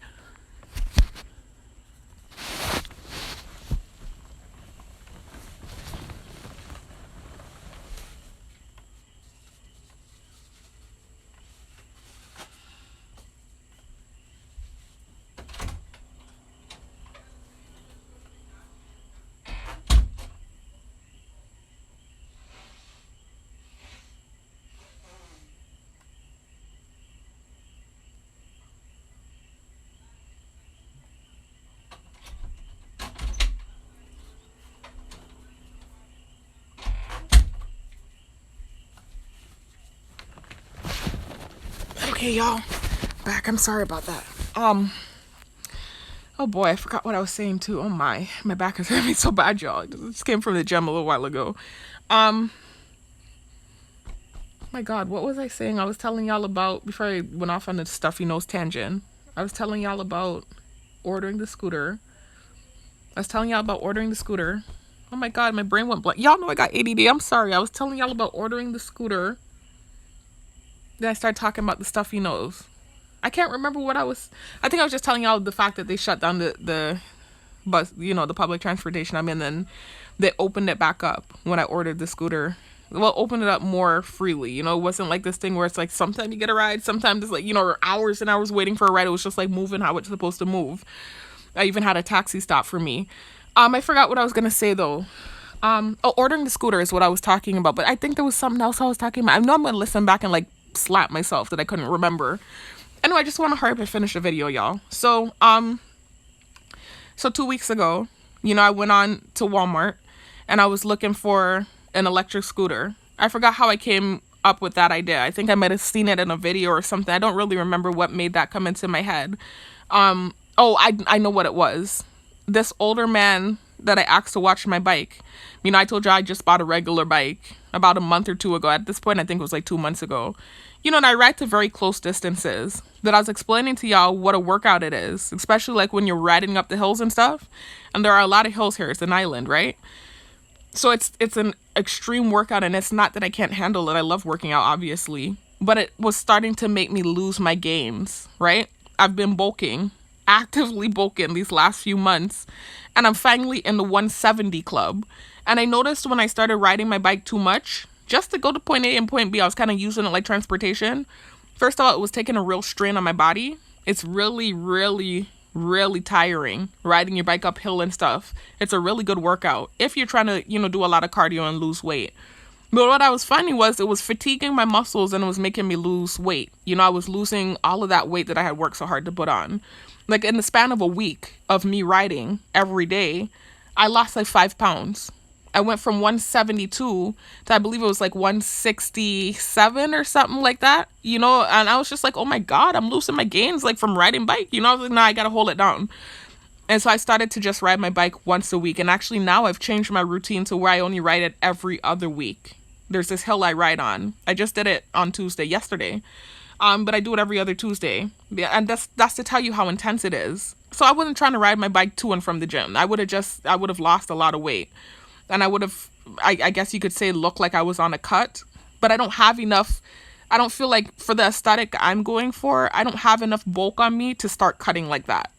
Okay, y'all, back. I'm sorry about that. Oh boy, I forgot what I was saying too. Oh my back is hurting me so bad, y'all. It just came from the gym a little while ago. My God, what was I saying? I was telling y'all about, before I went off on the stuffy nose tangent, I was telling y'all about ordering the scooter. Oh my God, my brain went blank. Y'all know I got ADD. I'm sorry. I was telling y'all about ordering the scooter. Then I started talking about the stuffy nose. I can't remember what I think I was just telling y'all the fact that they shut down the bus, you know, the public transportation I'm in, and they opened it back up when I ordered the scooter. Well, opened it up more freely, you know. It wasn't like this thing where it's like sometimes you get a ride, sometimes it's like, you know, hours and hours waiting for a ride. It was just like moving how it's supposed to move. I even had a taxi stop for me. I forgot what I was gonna say though. Ordering the scooter is what I was talking about, but I think there was something else I was talking about. I know I'm gonna listen back and like slap myself that I couldn't remember. Anyway, I just want to hurry up and finish the video, y'all. So 2 weeks ago, I went on to Walmart and I was looking for an electric scooter. I forgot how I came up with that idea. I think I might have seen it in a video or something. I don't really remember what made that come into my head. I know what it was. This older man that I asked to watch my bike. I told you I just bought a regular bike about a month or two ago. At this point, I think it was like 2 months ago. And I ride to very close distances. That I was explaining to y'all what a workout it is, especially like when you're riding up the hills and stuff. And there are a lot of hills here. It's an island, right? So it's an extreme workout, and it's not that I can't handle it. I love working out, obviously. But it was starting to make me lose my gains, right? I've been bulking, actively bulking these last few months. And I'm finally in the 170 club. And I noticed when I started riding my bike too much, just to go to point A and point B, I was kind of using it like transportation. First of all, it was taking a real strain on my body. It's really, really, really tiring riding your bike uphill and stuff. It's a really good workout if you're trying to, do a lot of cardio and lose weight. But what I was finding was it was fatiguing my muscles and it was making me lose weight. I was losing all of that weight that I had worked so hard to put on. Like in the span of a week of me riding every day, I lost like 5 pounds. I went from 172 to I believe it was like 167 or something like that, and I was just like, oh my God, I'm losing my gains like from riding bike. I was like, nah, I got to hold it down. And so I started to just ride my bike once a week. And actually now I've changed my routine to where I only ride it every other week. There's this hill I ride on. I just did it on Tuesday, yesterday. But I do it every other Tuesday. Yeah, and that's to tell you how intense it is. So I wasn't trying to ride my bike to and from the gym. I would have lost a lot of weight. And I would have, I guess you could say, looked like I was on a cut. But I don't have enough. I don't feel like for the aesthetic I'm going for, I don't have enough bulk on me to start cutting like that.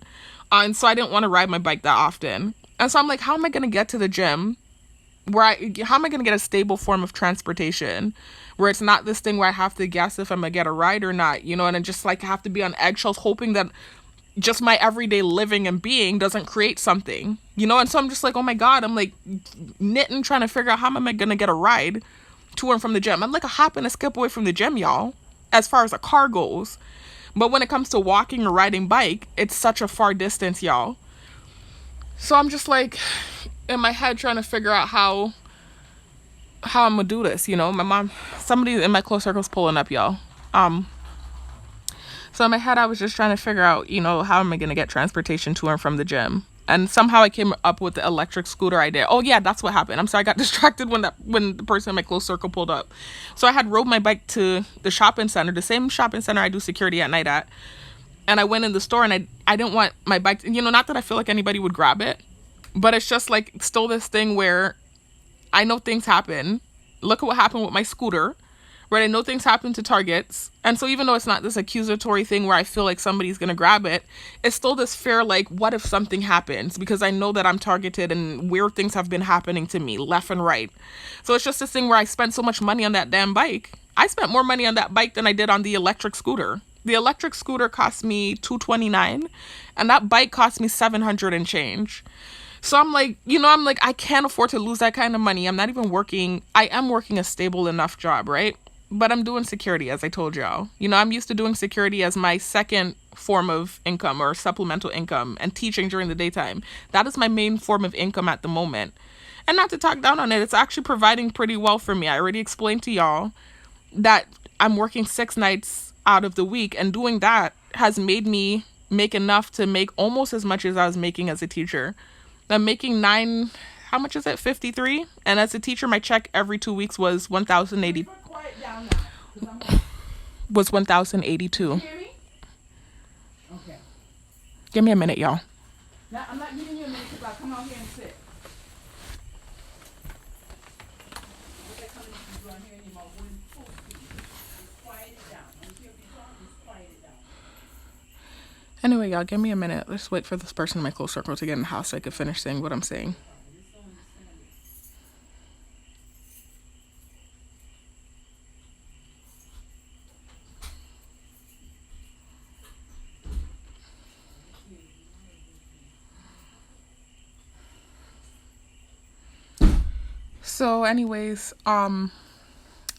And so I didn't want to ride my bike that often. And so I'm like, how am I going to get to the gym? How am I going to get a stable form of transportation where it's not this thing where I have to guess if I'm going to get a ride or not, and I just like have to be on eggshells hoping that just my everyday living and being doesn't create something, and so I'm just like, oh my God, I'm like knitting, trying to figure out how am I going to get a ride to and from the gym. I'm like a hop and a skip away from the gym, y'all, as far as a car goes. But when it comes to walking or riding bike, it's such a far distance, y'all. So I'm just like in my head trying to figure out how I'm gonna do this. My mom, somebody in my close circle's pulling up, y'all. So in my head I was just trying to figure out, how am I gonna get transportation to and from the gym? And somehow I came up with the electric scooter idea. Oh yeah, that's what happened. I'm sorry, I got distracted when the person in my close circle pulled up. So I had rode my bike to the shopping center, the same shopping center I do security at night at. And I went in the store and I didn't want my bike to, not that I feel like anybody would grab it, but it's just like still this thing where I know things happen. Look at what happened with my scooter, right? I know things happen to Targets. And so even though it's not this accusatory thing where I feel like somebody's going to grab it, it's still this fear, like, what if something happens? Because I know that I'm targeted and weird things have been happening to me left and right. So it's just this thing where I spent so much money on that damn bike. I spent more money on that bike than I did on the electric scooter. The electric scooter cost me $229 and that bike cost me $700 and change. So I'm like, I can't afford to lose that kind of money. I'm not even working. I am working a stable enough job, right? But I'm doing security, as I told y'all. I'm used to doing security as my second form of income or supplemental income and teaching during the daytime. That is my main form of income at the moment. And not to talk down on it, it's actually providing pretty well for me. I already explained to y'all that I'm working 6 nights out of the week, and doing that has made me make enough to make almost as much as I was making as a teacher. I'm making how much is it? 53. And as a teacher, my check every 2 weeks was 1,080. Was 1,082. You hear me? Okay. Give me a minute, y'all. Now, I'm not giving you a minute because I'll come out here and sit. Anyway, y'all, give me a minute. Let's wait for this person in my close circle to get in the house so I can finish saying what I'm saying. So anyways, I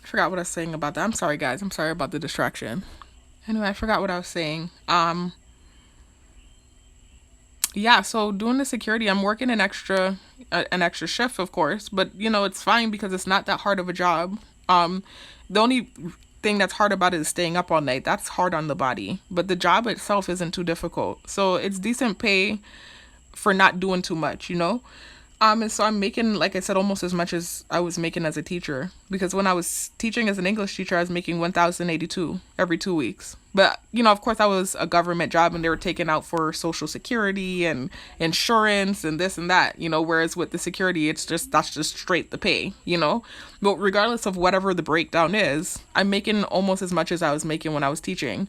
forgot what I was saying about that. I'm sorry guys. I'm sorry about the distraction. Anyway, I forgot what I was saying. Yeah, so doing the security, I'm working an extra shift, of course, but it's fine because it's not that hard of a job. The only thing that's hard about it is staying up all night. That's hard on the body, but the job itself isn't too difficult. So it's decent pay for not doing too much. And so I'm making, like I said, almost as much as I was making as a teacher. Because when I was teaching as an English teacher, I was making 1,082 every 2 weeks. But, of course, that was a government job and they were taking out for Social Security and insurance and this and that, whereas with the security, that's just straight the pay. But regardless of whatever the breakdown is, I'm making almost as much as I was making when I was teaching.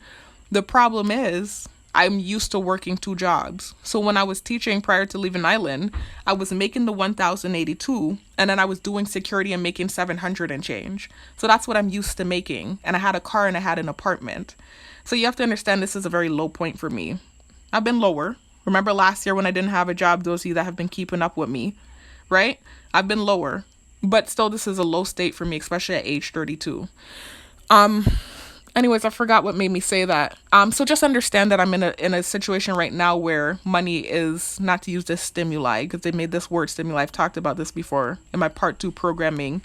The problem is, I'm used to working 2 jobs. So when I was teaching prior to leaving Island, I was making the 1,082 and then I was doing security and making 700 and change. So that's what I'm used to making. And I had a car and I had an apartment. So you have to understand this is a very low point for me. I've been lower. Remember last year when I didn't have a job, those of you that have been keeping up with me, right? I've been lower. But still, this is a low state for me, especially at age 32. Anyways, I forgot what made me say that. So just understand that I'm in a situation right now where money is, not to use this stimuli, because they made this word stimuli. I've talked about this before in my part 2 programming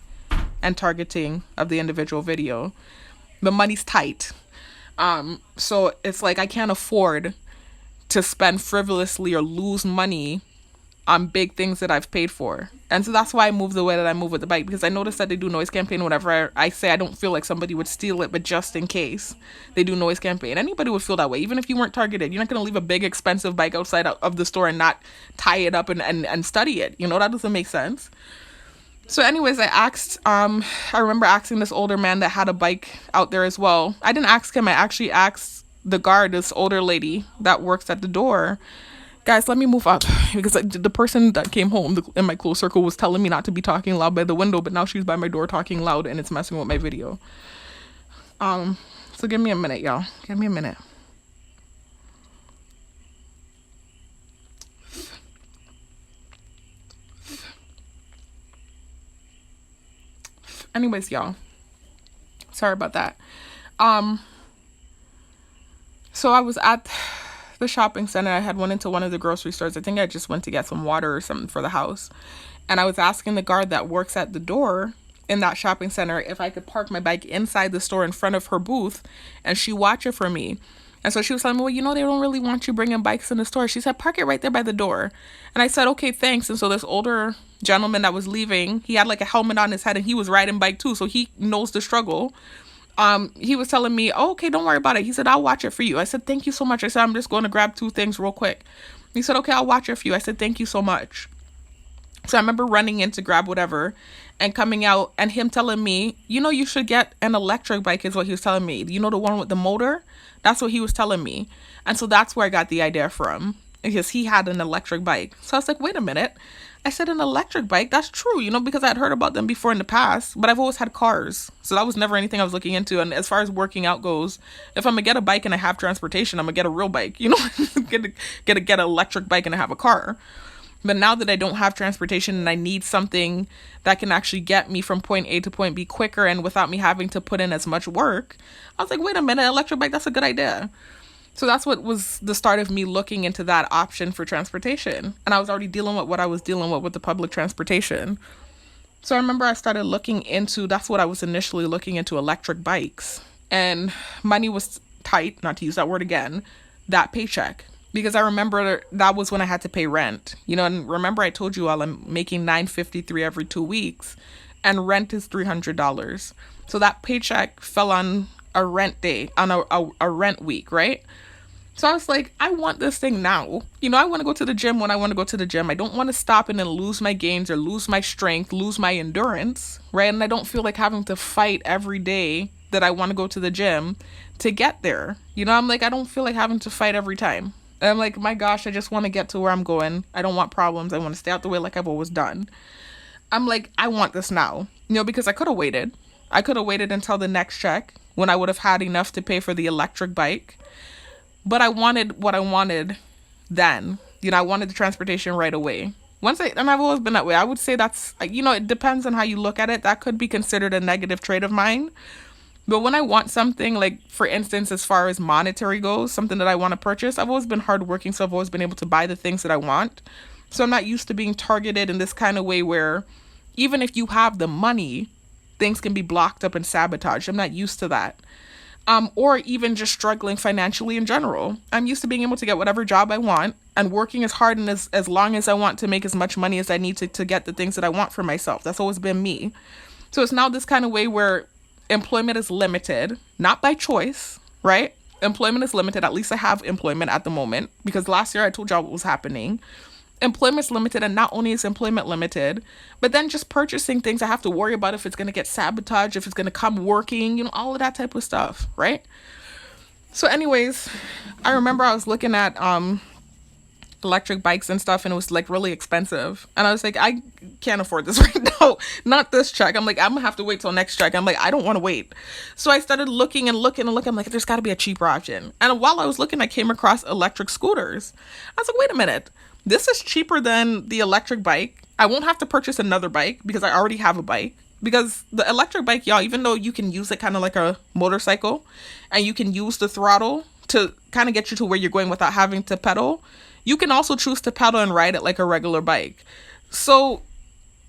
and targeting of the individual video. The money's tight. So it's like I can't afford to spend frivolously or lose money on big things that I've paid for. And so that's why I move the way that I move with the bike, because I noticed that they do noise campaign whenever I say I don't feel like somebody would steal it, but just in case they do noise campaign. Anybody would feel that way, even if you weren't targeted. You're not going to leave a big expensive bike outside of the store and not tie it up and study it. That doesn't make sense. So anyways, I remember asking this older man that had a bike out there as well. I didn't ask him. I actually asked the guard, this older lady that works at the door. Guys, let me move up because the person that came home in my close circle was telling me not to be talking loud by the window, but now she's by my door talking loud and it's messing with my video. So give me a minute, y'all. Give me a minute. Anyways, y'all. Sorry about that. So I was at the shopping center. I had went into one of the grocery stores. I think I just went to get some water or something for the house. And I was asking the guard that works at the door in that shopping center if I could park my bike inside the store in front of her booth and she watch it for me. And so she was telling me, well, they don't really want you bringing bikes in the store. She said, park it right there by the door. And I said, okay, thanks. And so this older gentleman that was leaving, he had like a helmet on his head and he was riding bike too. So he knows the struggle. He was telling me, oh, okay, don't worry about it. He said, I'll watch it for you. I said, thank you so much. I said, I'm just going to grab 2 things real quick. He said, okay, I'll watch it for you. I said, thank you so much. So I remember running in to grab whatever and coming out and him telling me, you should get an electric bike is what he was telling me. The one with the motor? That's what he was telling me. And so that's where I got the idea from, because he had an electric bike. So I was like, wait a minute. I said, an electric bike? That's true, because I'd heard about them before in the past, but I've always had cars. So that was never anything I was looking into. And as far as working out goes, if I'm going to get a bike and I have transportation, I'm going to get a real bike, get an electric bike and I have a car. But now that I don't have transportation and I need something that can actually get me from point A to point B quicker and without me having to put in as much work, I was like, wait a minute, electric bike, that's a good idea. So that's what was the start of me looking into that option for transportation. And I was already dealing with what I was dealing with the public transportation. So I remember I started looking into, that's what I was initially looking into, electric bikes. And money was tight, not to use that word again, that paycheck. Because I remember that was when I had to pay rent. And remember I told you all I'm making $953 every 2 weeks. And rent is $300. So that paycheck fell on a rent day, on a rent week, right? So I was like, I want this thing now. I want to go to the gym when I want to go to the gym. I don't want to stop and then lose my gains or lose my strength, lose my endurance, right? And I don't feel like having to fight every day that I want to go to the gym to get there. I'm like, I don't feel like having to fight every time. And I'm like, my gosh, I just want to get to where I'm going. I don't want problems. I want to stay out the way like I've always done. I'm like, I want this now, because I could have waited. I could have waited until the next check when I would have had enough to pay for the electric bike. But I wanted what I wanted then. I wanted the transportation right away. And I've always been that way. I would say that's, it depends on how you look at it. That could be considered a negative trait of mine. But when I want something, like, for instance, as far as monetary goes, something that I want to purchase, I've always been hardworking, so I've always been able to buy the things that I want. So I'm not used to being targeted in this kind of way where even if you have the money, things can be blocked up and sabotaged. I'm not used to that. Or even just struggling financially in general. I'm used to being able to get whatever job I want and working as hard and as long as I want to make as much money as I need to get the things that I want for myself. That's always been me. So it's now this kind of way where employment is limited, not by choice, right? Employment is limited. At least I have employment at the moment, because last year I told y'all what was happening. Employment's limited, and not only is employment limited, but then just purchasing things I have to worry about if it's going to get sabotaged, if it's going to come working, all of that type of stuff, right? So anyways, I remember I was looking at electric bikes and stuff, and it was like really expensive, and I was like, I can't afford this right now. Not this check. I'm like, I'm gonna have to wait till next check. I'm like, I don't want to wait. So I started looking and looking and looking. I'm like, there's got to be a cheaper option. And while I was looking, I came across electric scooters. I was like, wait a minute, this is cheaper than the electric bike. I won't have to purchase another bike because I already have a bike. Because the electric bike, y'all, even though you can use it kind of like a motorcycle, and you can use the throttle to kind of get you to where you're going without having to pedal, you can also choose to pedal and ride it like a regular bike. So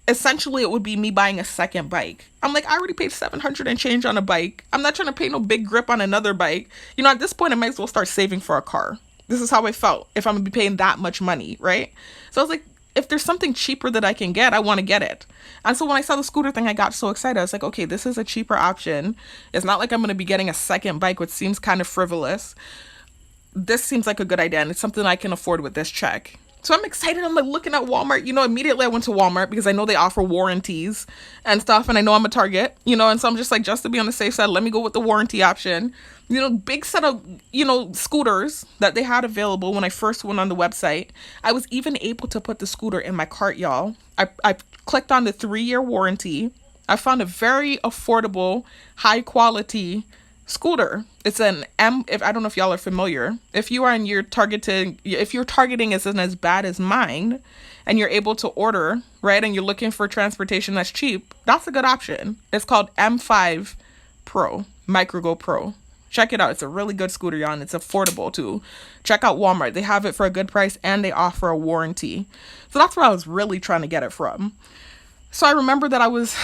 essentially it would be me buying a second bike. I'm like, I already paid $700 and change on a bike. I'm not trying to pay no big grip on another bike. At this point I might as well start saving for a car. This is how I felt if I'm gonna be paying that much money, right? So I was like, if there's something cheaper that I can get, I want to get it. And so when I saw the scooter thing, I got so excited. I was like, okay, this is a cheaper option. It's not like I'm going to be getting a second bike, which seems kind of frivolous. This seems like a good idea, and it's something I can afford with this check. So I'm excited. I'm like looking at Walmart. Immediately I went to Walmart because I know they offer warranties and stuff, and I know I'm a target, and so I'm just like, just to be on the safe side, let me go with the warranty option. Big set of, scooters that they had available when I first went on the website. I was even able to put the scooter in my cart, y'all. I clicked on the 3-year warranty. I found a very affordable, high quality scooter. It's an if I don't know if y'all are familiar. If you are and if your targeting isn't as bad as mine, and you're able to order, right, and you're looking for transportation that's cheap, that's a good option. It's called M5 Pro, Microgo Pro. Check it out. It's a really good scooter, y'all, and it's affordable too. Check out Walmart. They have it for a good price, and they offer a warranty. So that's where I was really trying to get it from. So I remember that I was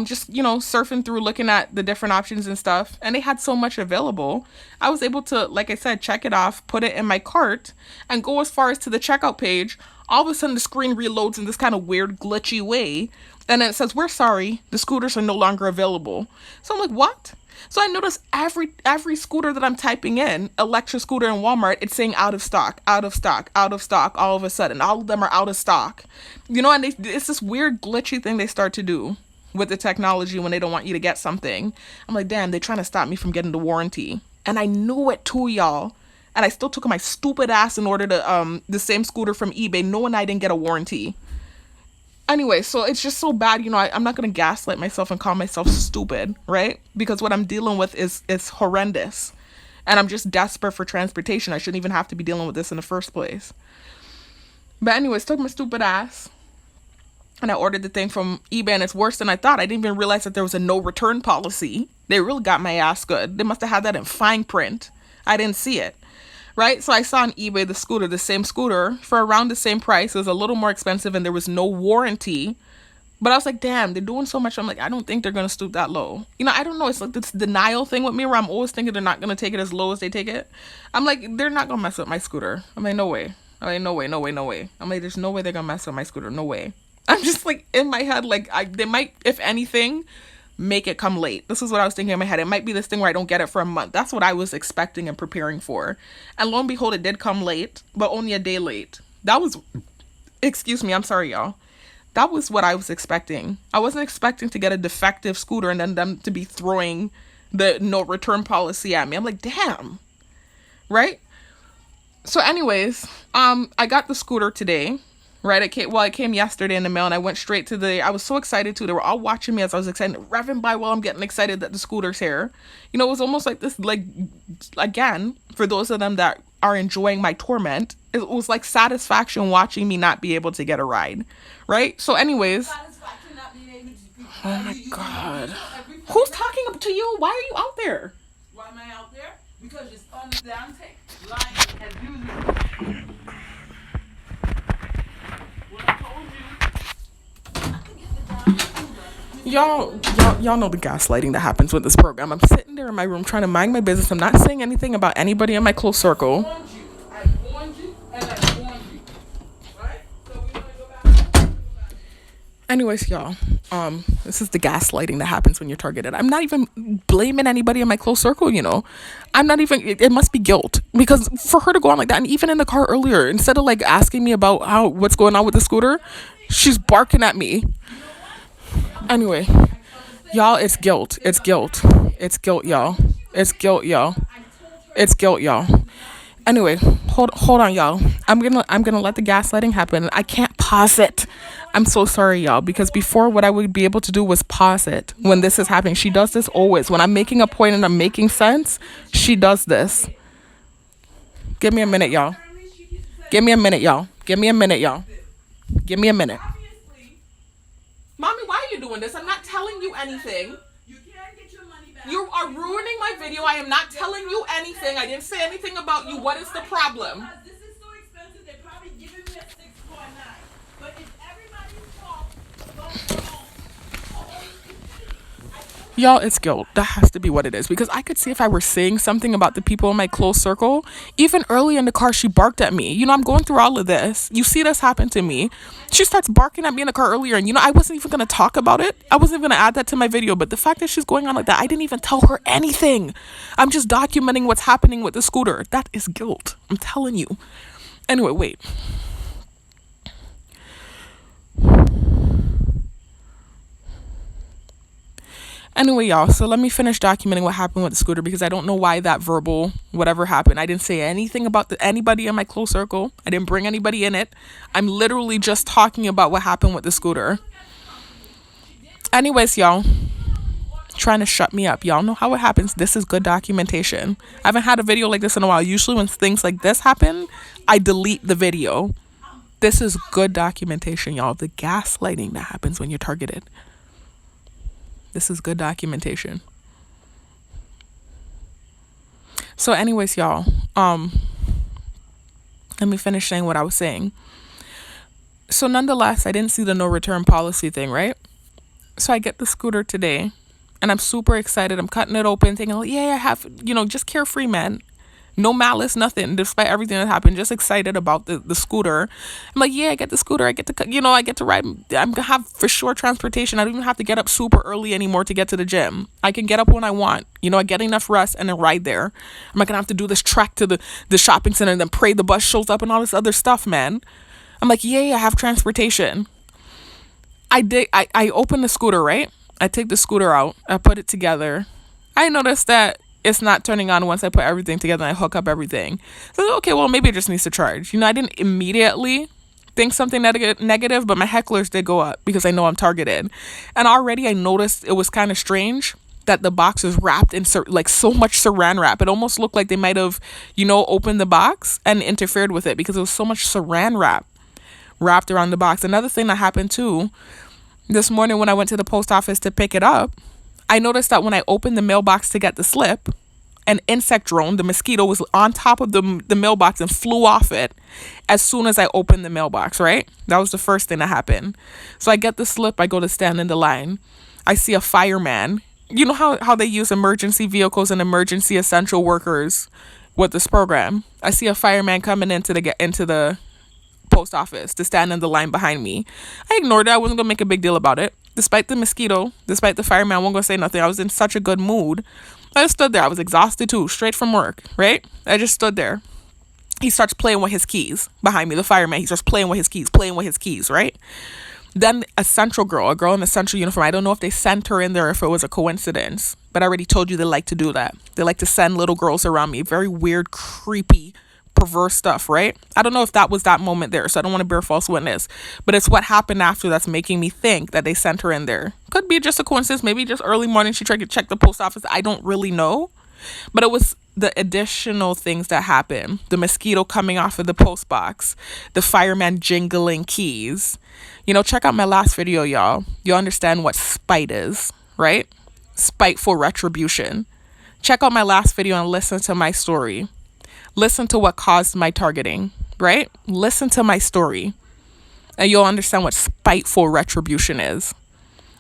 just, surfing through, looking at the different options and stuff, and they had so much available. I was able to, like I said, check it off, put it in my cart, and go as far as to the checkout page. All of a sudden, the screen reloads in this kind of weird, glitchy way, and then it says, "We're sorry, the scooters are no longer available." So I'm like, what? So I noticed every scooter that I'm typing in, electric scooter in Walmart, it's saying out of stock, out of stock, out of stock, all of a sudden. All of them are out of stock. And it's this weird glitchy thing they start to do with the technology when they don't want you to get something. I'm like, damn, they're trying to stop me from getting the warranty. And I knew it too, y'all. And I still took my stupid ass and ordered the same scooter from eBay, knowing I didn't get a warranty. Anyway, so it's just so bad, I'm not going to gaslight myself and call myself stupid, right? Because what I'm dealing with is horrendous. And I'm just desperate for transportation. I shouldn't even have to be dealing with this in the first place. But anyways, took my stupid ass, and I ordered the thing from eBay, and it's worse than I thought. I didn't even realize that there was a no return policy. They really got my ass good. They must have had that in fine print. I didn't see it. Right? So I saw on eBay the same scooter for around the same price. It was a little more expensive, and there was no warranty. But I was like, damn, they're doing so much. I'm like, I don't think they're going to stoop that low. I don't know. It's like this denial thing with me where I'm always thinking they're not going to take it as low as they take it. I'm like, they're not going to mess up my scooter. I'm like, no way. I'm like, no way, no way, no way. I'm like, there's no way they're going to mess up my scooter. No way. I'm just like in my head, like they might, if anything, make it come late. This is what I was thinking in my head. It might be this thing where I don't get it for a month. That's what I was expecting and preparing for. And lo and behold, it did come late, but only a day late. Excuse me, I'm sorry, y'all. That was what I was expecting. I wasn't expecting to get a defective scooter and then them to be throwing the no return policy at me. I'm like, damn. Right? So anyways, I got the scooter today. Right, it came yesterday in the mail, and I went straight to I was so excited too. They were all watching me as I was excited, revving by while I'm getting excited that the scooter's here. It was almost like this, like, again, for those of them that are enjoying my torment. It was like satisfaction watching me not be able to get a ride, right? So anyways, oh my God, who's talking to you? Why are you out there? Why am I out there? Because it's on the down take. Lying as usual. What I told you. Y'all know the gaslighting that happens with this program. I'm sitting there in my room trying to mind my business. I'm not saying anything about anybody in my close circle. I warned you and I warned you. Right? So we want to go back. Anyways, y'all, this is the gaslighting that happens when you're targeted. I'm not even blaming anybody in my close circle, you know. I'm not even, it must be guilt, because for her to go on like that, and even in the car earlier, instead of like asking me about what's going on with the scooter, she's barking at me. Anyway, y'all, it's guilt. It's guilt. It's guilt, y'all. It's guilt, y'all. It's guilt, y'all. Anyway, hold on, y'all. I'm gonna let the gaslighting happen. I can't pause it. I'm so sorry, y'all, because before what I would be able to do was pause it when this is happening. She does this always. When I'm making a point and I'm making sense, she does this. Give me a minute, y'all. Give me a minute, y'all. Give me a minute, y'all. Give me a minute. Mommy, why are you doing this? I'm not telling you anything. You can't get your money back. You are ruining my video. I am not telling you anything. I didn't say anything about you. What is the problem? Because this is so expensive, they're probably giving me a 6.9. But it's everybody's fault. Don't go. Y'all, it's guilt. That has to be what it is. Because I could see if I were saying something about the people in my close circle. Even early in the car, she barked at me. You know, I'm going through all of this. You see this happen to me. She starts barking at me in the car earlier. And, you know, I wasn't even going to talk about it. I wasn't even going to add that to my video. But the fact that she's going on like that, I didn't even tell her anything. I'm just documenting what's happening with the scooter. That is guilt. I'm telling you. Anyway, wait. Anyway, y'all, so let me finish documenting what happened with the scooter, because I don't know why that verbal whatever happened. I didn't say anything about anybody in my close circle. I didn't bring anybody in it. I'm literally just talking about what happened with the scooter. Anyways, y'all, trying to shut me up. Y'all know how it happens. This is good documentation. I haven't had a video like this in a while. Usually when things like this happen, I delete the video. This is good documentation, y'all. The gaslighting that happens when you're targeted. This is good documentation. So anyways, y'all, let me finish saying what I was saying. So nonetheless, I didn't see the no return policy thing, right? So I get the scooter today and I'm super excited. I'm cutting it open thinking, like, yeah, I have, you know, just carefree, man. No malice, nothing, despite everything that happened. Just excited about the scooter. I'm like, yeah, I get the scooter. I get to, you know, I get to ride. I'm going to have for sure transportation. I don't even have to get up super early anymore to get to the gym. I can get up when I want. You know, I get enough rest and then ride there. I'm not going to have to do this trek to the shopping center and then pray the bus shows up and all this other stuff, man. I'm like, yay, I have transportation. I open the scooter, right? I take the scooter out. I put it together. I noticed that it's not turning on once I put everything together and I hook up everything. So, okay, well, maybe it just needs to charge. You know, I didn't immediately think something negative, but my hecklers did go up because I know I'm targeted. And already I noticed it was kind of strange that the box was wrapped in like so much saran wrap. It almost looked like they might have, you know, opened the box and interfered with it because there was so much saran wrap wrapped around the box. Another thing that happened too, this morning when I went to the post office to pick it up, I noticed that when I opened the mailbox to get the slip, an insect drone, the mosquito, was on top of the mailbox and flew off it as soon as I opened the mailbox, right? That was the first thing that happened. So I get the slip, I go to stand in the line. I see a fireman. You know how they use emergency vehicles and emergency essential workers with this program? I see a fireman coming into the post office to stand in the line behind me. I ignored it. I wasn't going to make a big deal about it. Despite the mosquito, despite the fireman, I wasn't going to say nothing. I was in such a good mood. I just stood there. I was exhausted too, straight from work, right? I just stood there. He starts playing with his keys behind me, the fireman. He starts playing with his keys, right? Then a girl in a central uniform. I don't know if they sent her in there, if it was a coincidence, but I already told you they like to do that. They like to send little girls around me. Very weird, creepy, perverse stuff, right? I don't know if that was that moment there, so I don't want to bear false witness, but it's what happened after that's making me think that they sent her in there. Could be just a coincidence, maybe just early morning she tried to check the post office. I don't really know, But it was the additional things that happened. The mosquito coming off of the post box, the fireman jingling keys. Check out my last video, y'all. You'll understand what spite is, right? Spiteful retribution. Check out my last video and listen to my story. Listen to what caused my targeting, right? Listen to my story. And you'll understand what spiteful retribution is.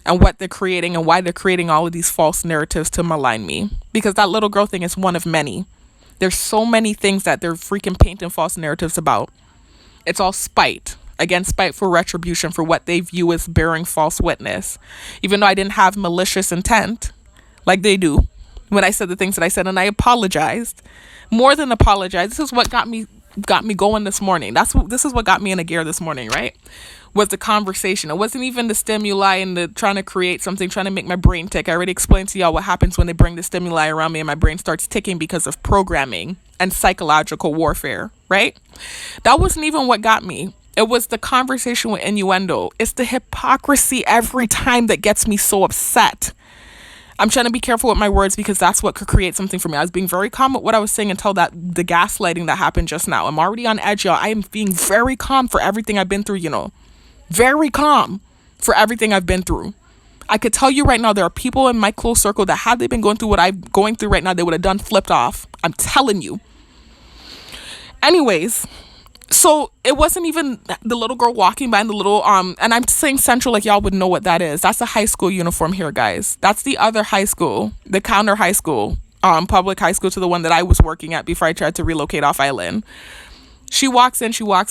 And what they're creating and why they're creating all of these false narratives to malign me. Because that little girl thing is one of many. There's so many things that they're freaking painting false narratives about. It's all spite. Again, spiteful retribution for what they view as bearing false witness. Even though I didn't have malicious intent, like they do, when I said the things that I said, and I apologized. More than apologize. This is what got me going this morning. This is what got me in a gear this morning, right? Was the conversation. It wasn't even the stimuli and the trying to create something, trying to make my brain tick. I already explained to y'all what happens when they bring the stimuli around me and my brain starts ticking because of programming and psychological warfare, right? That wasn't even what got me. It was the conversation with innuendo. It's the hypocrisy every time that gets me so upset. I'm trying to be careful with my words because that's what could create something for me. I was being very calm with what I was saying until the gaslighting that happened just now. I'm already on edge, y'all. I am being very calm for everything I've been through, Very calm for everything I've been through. I could tell you right now, there are people in my close circle that had they been going through what I'm going through right now, they would have done flipped off. I'm telling you. Anyways, so it wasn't even the little girl walking by in the little, and I'm saying Central like y'all would know what that is. That's a high school uniform here, guys. That's the other high school, the counter high school, public high school to the one that I was working at before I tried to relocate off island. She walks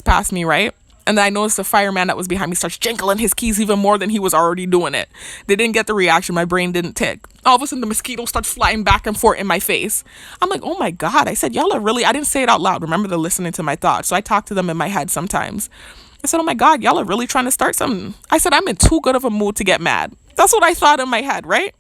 past me, right? And then I noticed the fireman that was behind me starts jingling his keys even more than he was already doing it. They didn't get the reaction. My brain didn't tick. All of a sudden, the mosquito starts flying back and forth in my face. I'm like, oh my God. I said, y'all are really, I didn't say it out loud. Remember, they're listening to my thoughts. So I talk to them in my head sometimes. I said, oh my God, y'all are really trying to start something. I said, I'm in too good of a mood to get mad. That's what I thought in my head, right?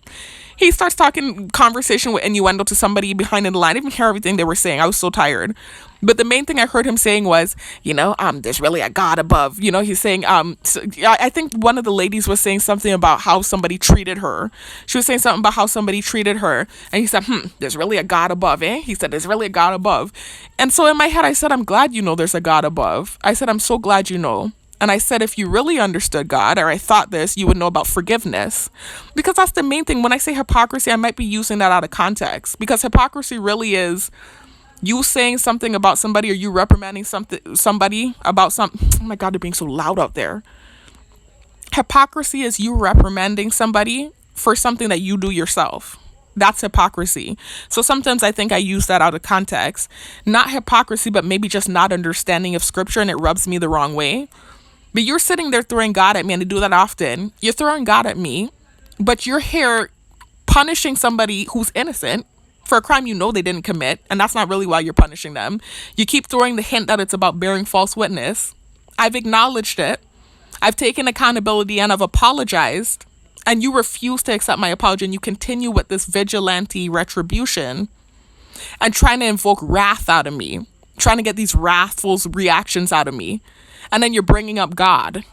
He starts talking conversation with innuendo to somebody behind in the line. I didn't even hear everything they were saying. I was so tired. But the main thing I heard him saying was, there's really a God above. He's saying, I think one of the ladies was saying something about how somebody treated her. She was saying something about how somebody treated her. And he said, there's really a God above, eh? He said, there's really a God above. And so in my head, I said, I'm glad you know there's a God above. I said, I'm so glad you know. And I said, if you really understood God, or I thought this, you would know about forgiveness. Because that's the main thing. When I say hypocrisy, I might be using that out of context. Because hypocrisy really is you saying something about somebody or you reprimanding somebody about something. Oh my God, they're being so loud out there. Hypocrisy is you reprimanding somebody for something that you do yourself. That's hypocrisy. So sometimes I think I use that out of context. Not hypocrisy, but maybe just not understanding of scripture, and it rubs me the wrong way. But you're sitting there throwing God at me, and I do that often. You're throwing God at me, but you're here punishing somebody who's innocent for a crime you know they didn't commit, and that's not really why you're punishing them. You keep throwing the hint that it's about bearing false witness. I've acknowledged it. I've taken accountability and I've apologized, and you refuse to accept my apology, and you continue with this vigilante retribution and trying to invoke wrath out of me, trying to get these wrathful reactions out of me. And then you're bringing up God.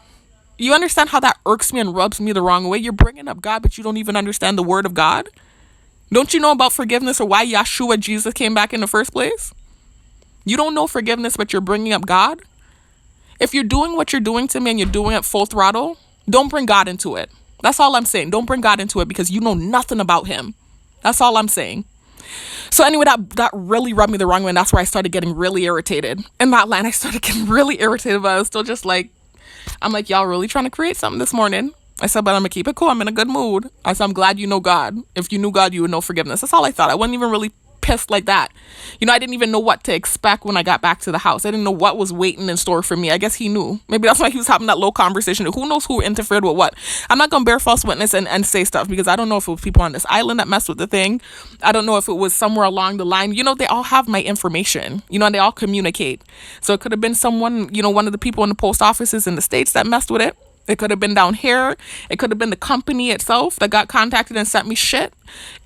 You understand how that irks me and rubs me the wrong way? You're bringing up God, but you don't even understand the word of God? Don't you know about forgiveness or why Yeshua, Jesus, came back in the first place? You don't know forgiveness, but you're bringing up God? If you're doing what you're doing to me and you're doing it full throttle, don't bring God into it. That's all I'm saying. Don't bring God into it because you know nothing about him. That's all I'm saying. So anyway, that really rubbed me the wrong way, and that's where I started getting really irritated. In that line, I started getting really irritated, but I was still just like, I'm like, y'all really trying to create something this morning? I said, but I'm going to keep it cool. I'm in a good mood. I said, I'm glad you know God. If you knew God, you would know forgiveness. That's all I thought. I wasn't even really pissed like that. I didn't even know what to expect when I got back to the house. I didn't know what was waiting in store for me. I guess he knew. Maybe that's why he was having that low conversation. Who knows who interfered with what? I'm not going to bear false witness and say stuff because I don't know if it was people on this island that messed with the thing. I don't know if it was somewhere along the line. They all have my information, and they all communicate. So it could have been someone, one of the people in the post offices in the States that messed with it. It could have been down here. It could have been the company itself that got contacted and sent me shit.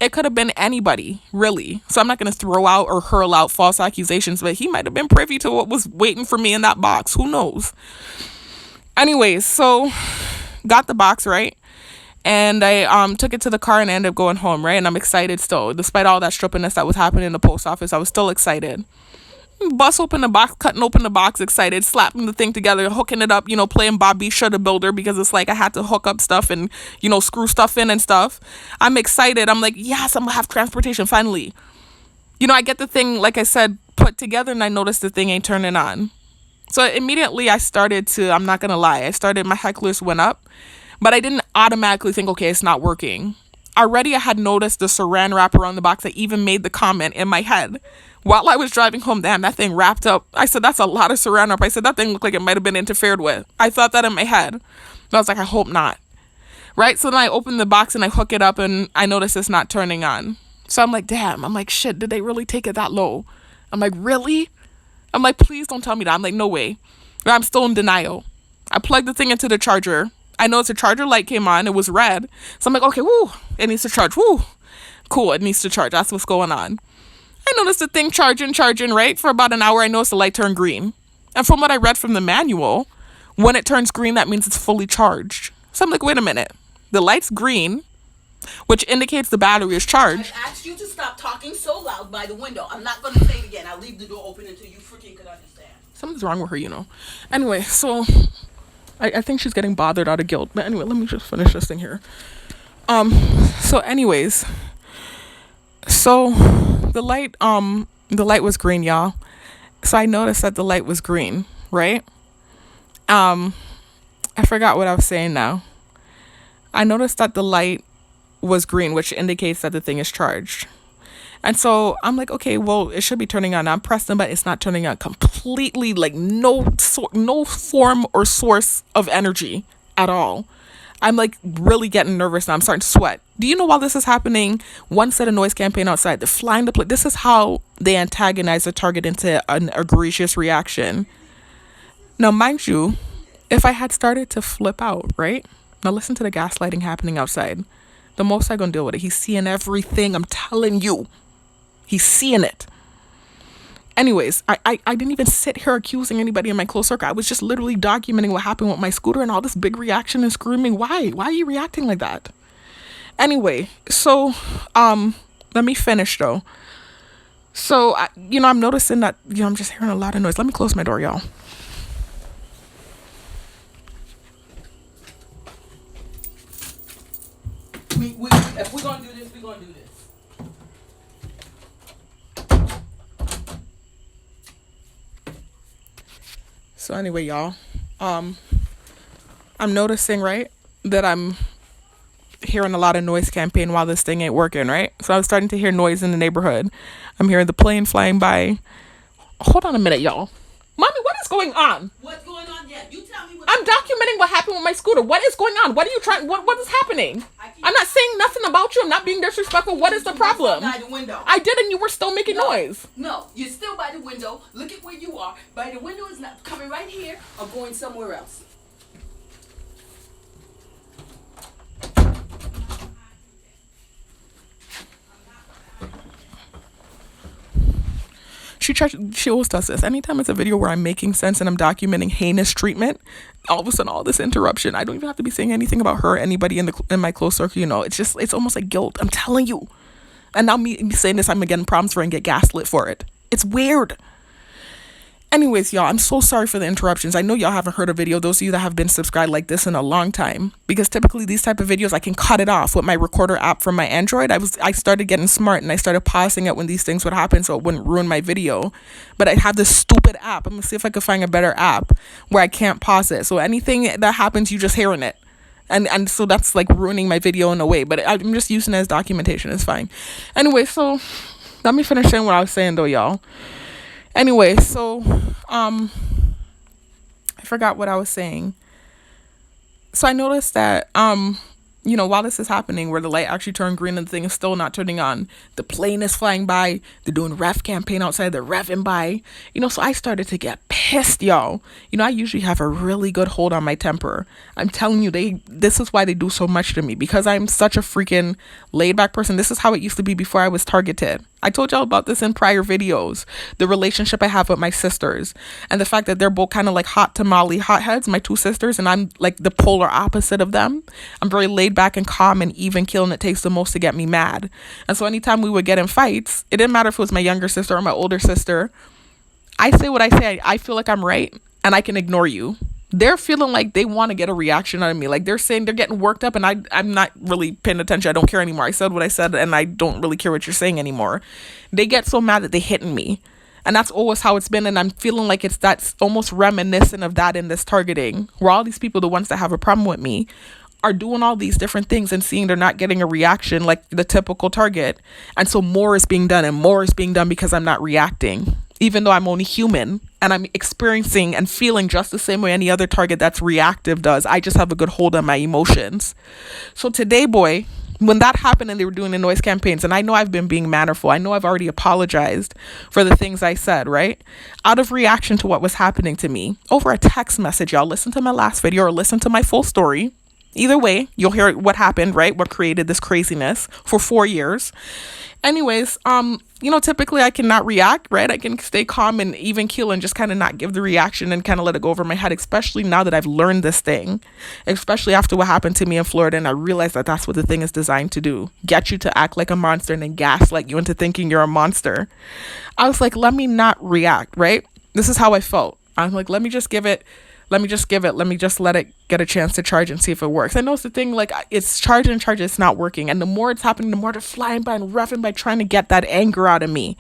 It could have been anybody, really. So I'm not going to throw out or hurl out false accusations, but he might have been privy to what was waiting for me in that box. Who knows? Anyways, so got the box, right? And I took it to the car and ended up going home, right? And I'm excited still. Despite all that strippiness that was happening in the post office, I was still excited. Bust open the box, cutting open the box, excited, slapping the thing together, hooking it up, playing Bobby Shudder Builder, because it's like I had to hook up stuff and, screw stuff in and stuff. I'm excited. I'm like, yes, I'm gonna have transportation finally. I get the thing, like I said, put together, and I noticed the thing ain't turning on. So immediately I started to, I'm not gonna lie, my hecklers went up, but I didn't automatically think, okay, it's not working. Already I had noticed the saran wrap around the box. I even made the comment in my head while I was driving home, damn, that thing wrapped up. I said, that's a lot of saran wrap. I said, that thing looked like it might have been interfered with. I thought that in my head. And I was like, I hope not. Right? So then I open the box and I hook it up and I notice it's not turning on. So I'm like, damn. I'm like, shit, did they really take it that low? I'm like, really? I'm like, please don't tell me that. I'm like, no way. But I'm still in denial. I plugged the thing into the charger. I noticed the charger light came on. It was red. So I'm like, okay, woo, it needs to charge. Woo, cool, it needs to charge. That's what's going on. I noticed the thing charging, right? For about an hour, I noticed the light turn green. And from what I read from the manual, when it turns green, that means it's fully charged. So I'm like, wait a minute. The light's green, which indicates the battery is charged. I asked you to stop talking so loud by the window. I'm not going to say it again. I'll leave the door open until you freaking could understand. Something's wrong with her, Anyway, so I think she's getting bothered out of guilt. But anyway, let me just finish this thing here. So anyways, so the light was green, y'all. So I noticed that the light was green, right? I forgot what I was saying now. I noticed that the light was green, which indicates that the thing is charged. And so I'm like, okay, well, it should be turning on. I'm pressing, but it's not turning on completely, like no form or source of energy at all. I'm like really getting nervous now. I'm starting to sweat. Do you know while this is happening, one set of noise campaign outside, they're flying the plane. This is how they antagonize the target into an egregious reaction. Now, mind you, if I had started to flip out, right? Now listen to the gaslighting happening outside. The most I gonna deal with it. He's seeing everything. I'm telling you. He's seeing it. Anyways, I didn't even sit here accusing anybody in my close circle. I was just literally documenting what happened with my scooter and all this big reaction and screaming. Why? Why are you reacting like that? Anyway, so let me finish though. So I'm noticing that I'm just hearing a lot of noise. Let me close my door, y'all. If we're gonna do this, we're gonna do this. So anyway, y'all, I'm noticing, right, that I'm hearing a lot of noise campaign while this thing ain't working, right? So I'm starting to hear noise in the neighborhood. I'm hearing the plane flying by. Hold on a minute, y'all. Mommy, what is going on? What's going on? Yeah, you tell me. I'm documenting what happened with my scooter. What is going on? What are you trying? What is happening? I'm not saying nothing about you. I'm not being disrespectful. What is the problem? By the window. I did, and you were still making noise. No, you're still by the window. Look at where you are. By the window is not coming right here or going somewhere else. She always does this. Anytime it's a video where I'm making sense and I'm documenting heinous treatment, all of a sudden all this interruption. I don't even have to be saying anything about her or anybody in my close circle. It's almost like guilt. I'm telling you. And now me saying this, I'm getting problems for it and get gaslit for it. It's weird. Anyways, y'all, I'm so sorry for the interruptions. I know y'all haven't heard a video, those of you that have been subscribed like this in a long time, because typically these type of videos, I can cut it off with my recorder app from my Android. I started getting smart and I started pausing it when these things would happen so it wouldn't ruin my video. But I have this stupid app. I'm gonna see if I can find a better app where I can't pause it. So anything that happens, you just hearing it. And so that's like ruining my video in a way, but I'm just using it as documentation. It's fine. Anyway, so let me finish saying what I was saying though, y'all. Anyway, so I forgot what I was saying. So I noticed that while this is happening, where the light actually turned green and the thing is still not turning on, the plane is flying by, they're doing ref campaign outside, they're revving by, so I started to get pissed, y'all. I usually have a really good hold on my temper. I'm telling you, this is why they do so much to me, because I'm such a freaking laid back person. This is how it used to be before I was targeted. I told y'all about this in prior videos. The relationship I have with my sisters and the fact that they're both kind of like hot tamale hotheads, my two sisters, and I'm like the polar opposite of them. I'm very laid back and calm and even keel, and it takes the most to get me mad. And so anytime we would get in fights, it didn't matter if it was my younger sister or my older sister. I say what I say. I feel like I'm right and I can ignore you. They're feeling like they want to get a reaction out of me. Like they're saying they're getting worked up and I'm not really paying attention. I don't care anymore. I said what I said and I don't really care what you're saying anymore. They get so mad that they hitting me. And that's always how it's been. And I'm feeling like that's almost reminiscent of that in this targeting, where all these people, the ones that have a problem with me, are doing all these different things and seeing they're not getting a reaction like the typical target. And so more is being done and more is being done because I'm not reacting, even though I'm only human and I'm experiencing and feeling just the same way any other target that's reactive does. I just have a good hold on my emotions. So today, boy, when that happened and they were doing the noise campaigns, and I know I've been being mannerful, I know I've already apologized for the things I said, right? Out of reaction to what was happening to me over a text message, y'all listen to my last video or listen to my full story. Either way, you'll hear what happened, right? What created this craziness for 4 years. Anyways, typically I cannot react, right? I can stay calm and even keel and just kind of not give the reaction and kind of let it go over my head, especially now that I've learned this thing, especially after what happened to me in Florida. And I realized that that's what the thing is designed to do. Get you to act like a monster and then gaslight you into thinking you're a monster. I was like, let me not react, right? This is how I felt. I'm like, let me just let it get a chance to charge and see if it works. I know it's the thing, like it's charging and charging, it's not working. And the more it's happening, the more they're flying by and roughing by trying to get that anger out of me.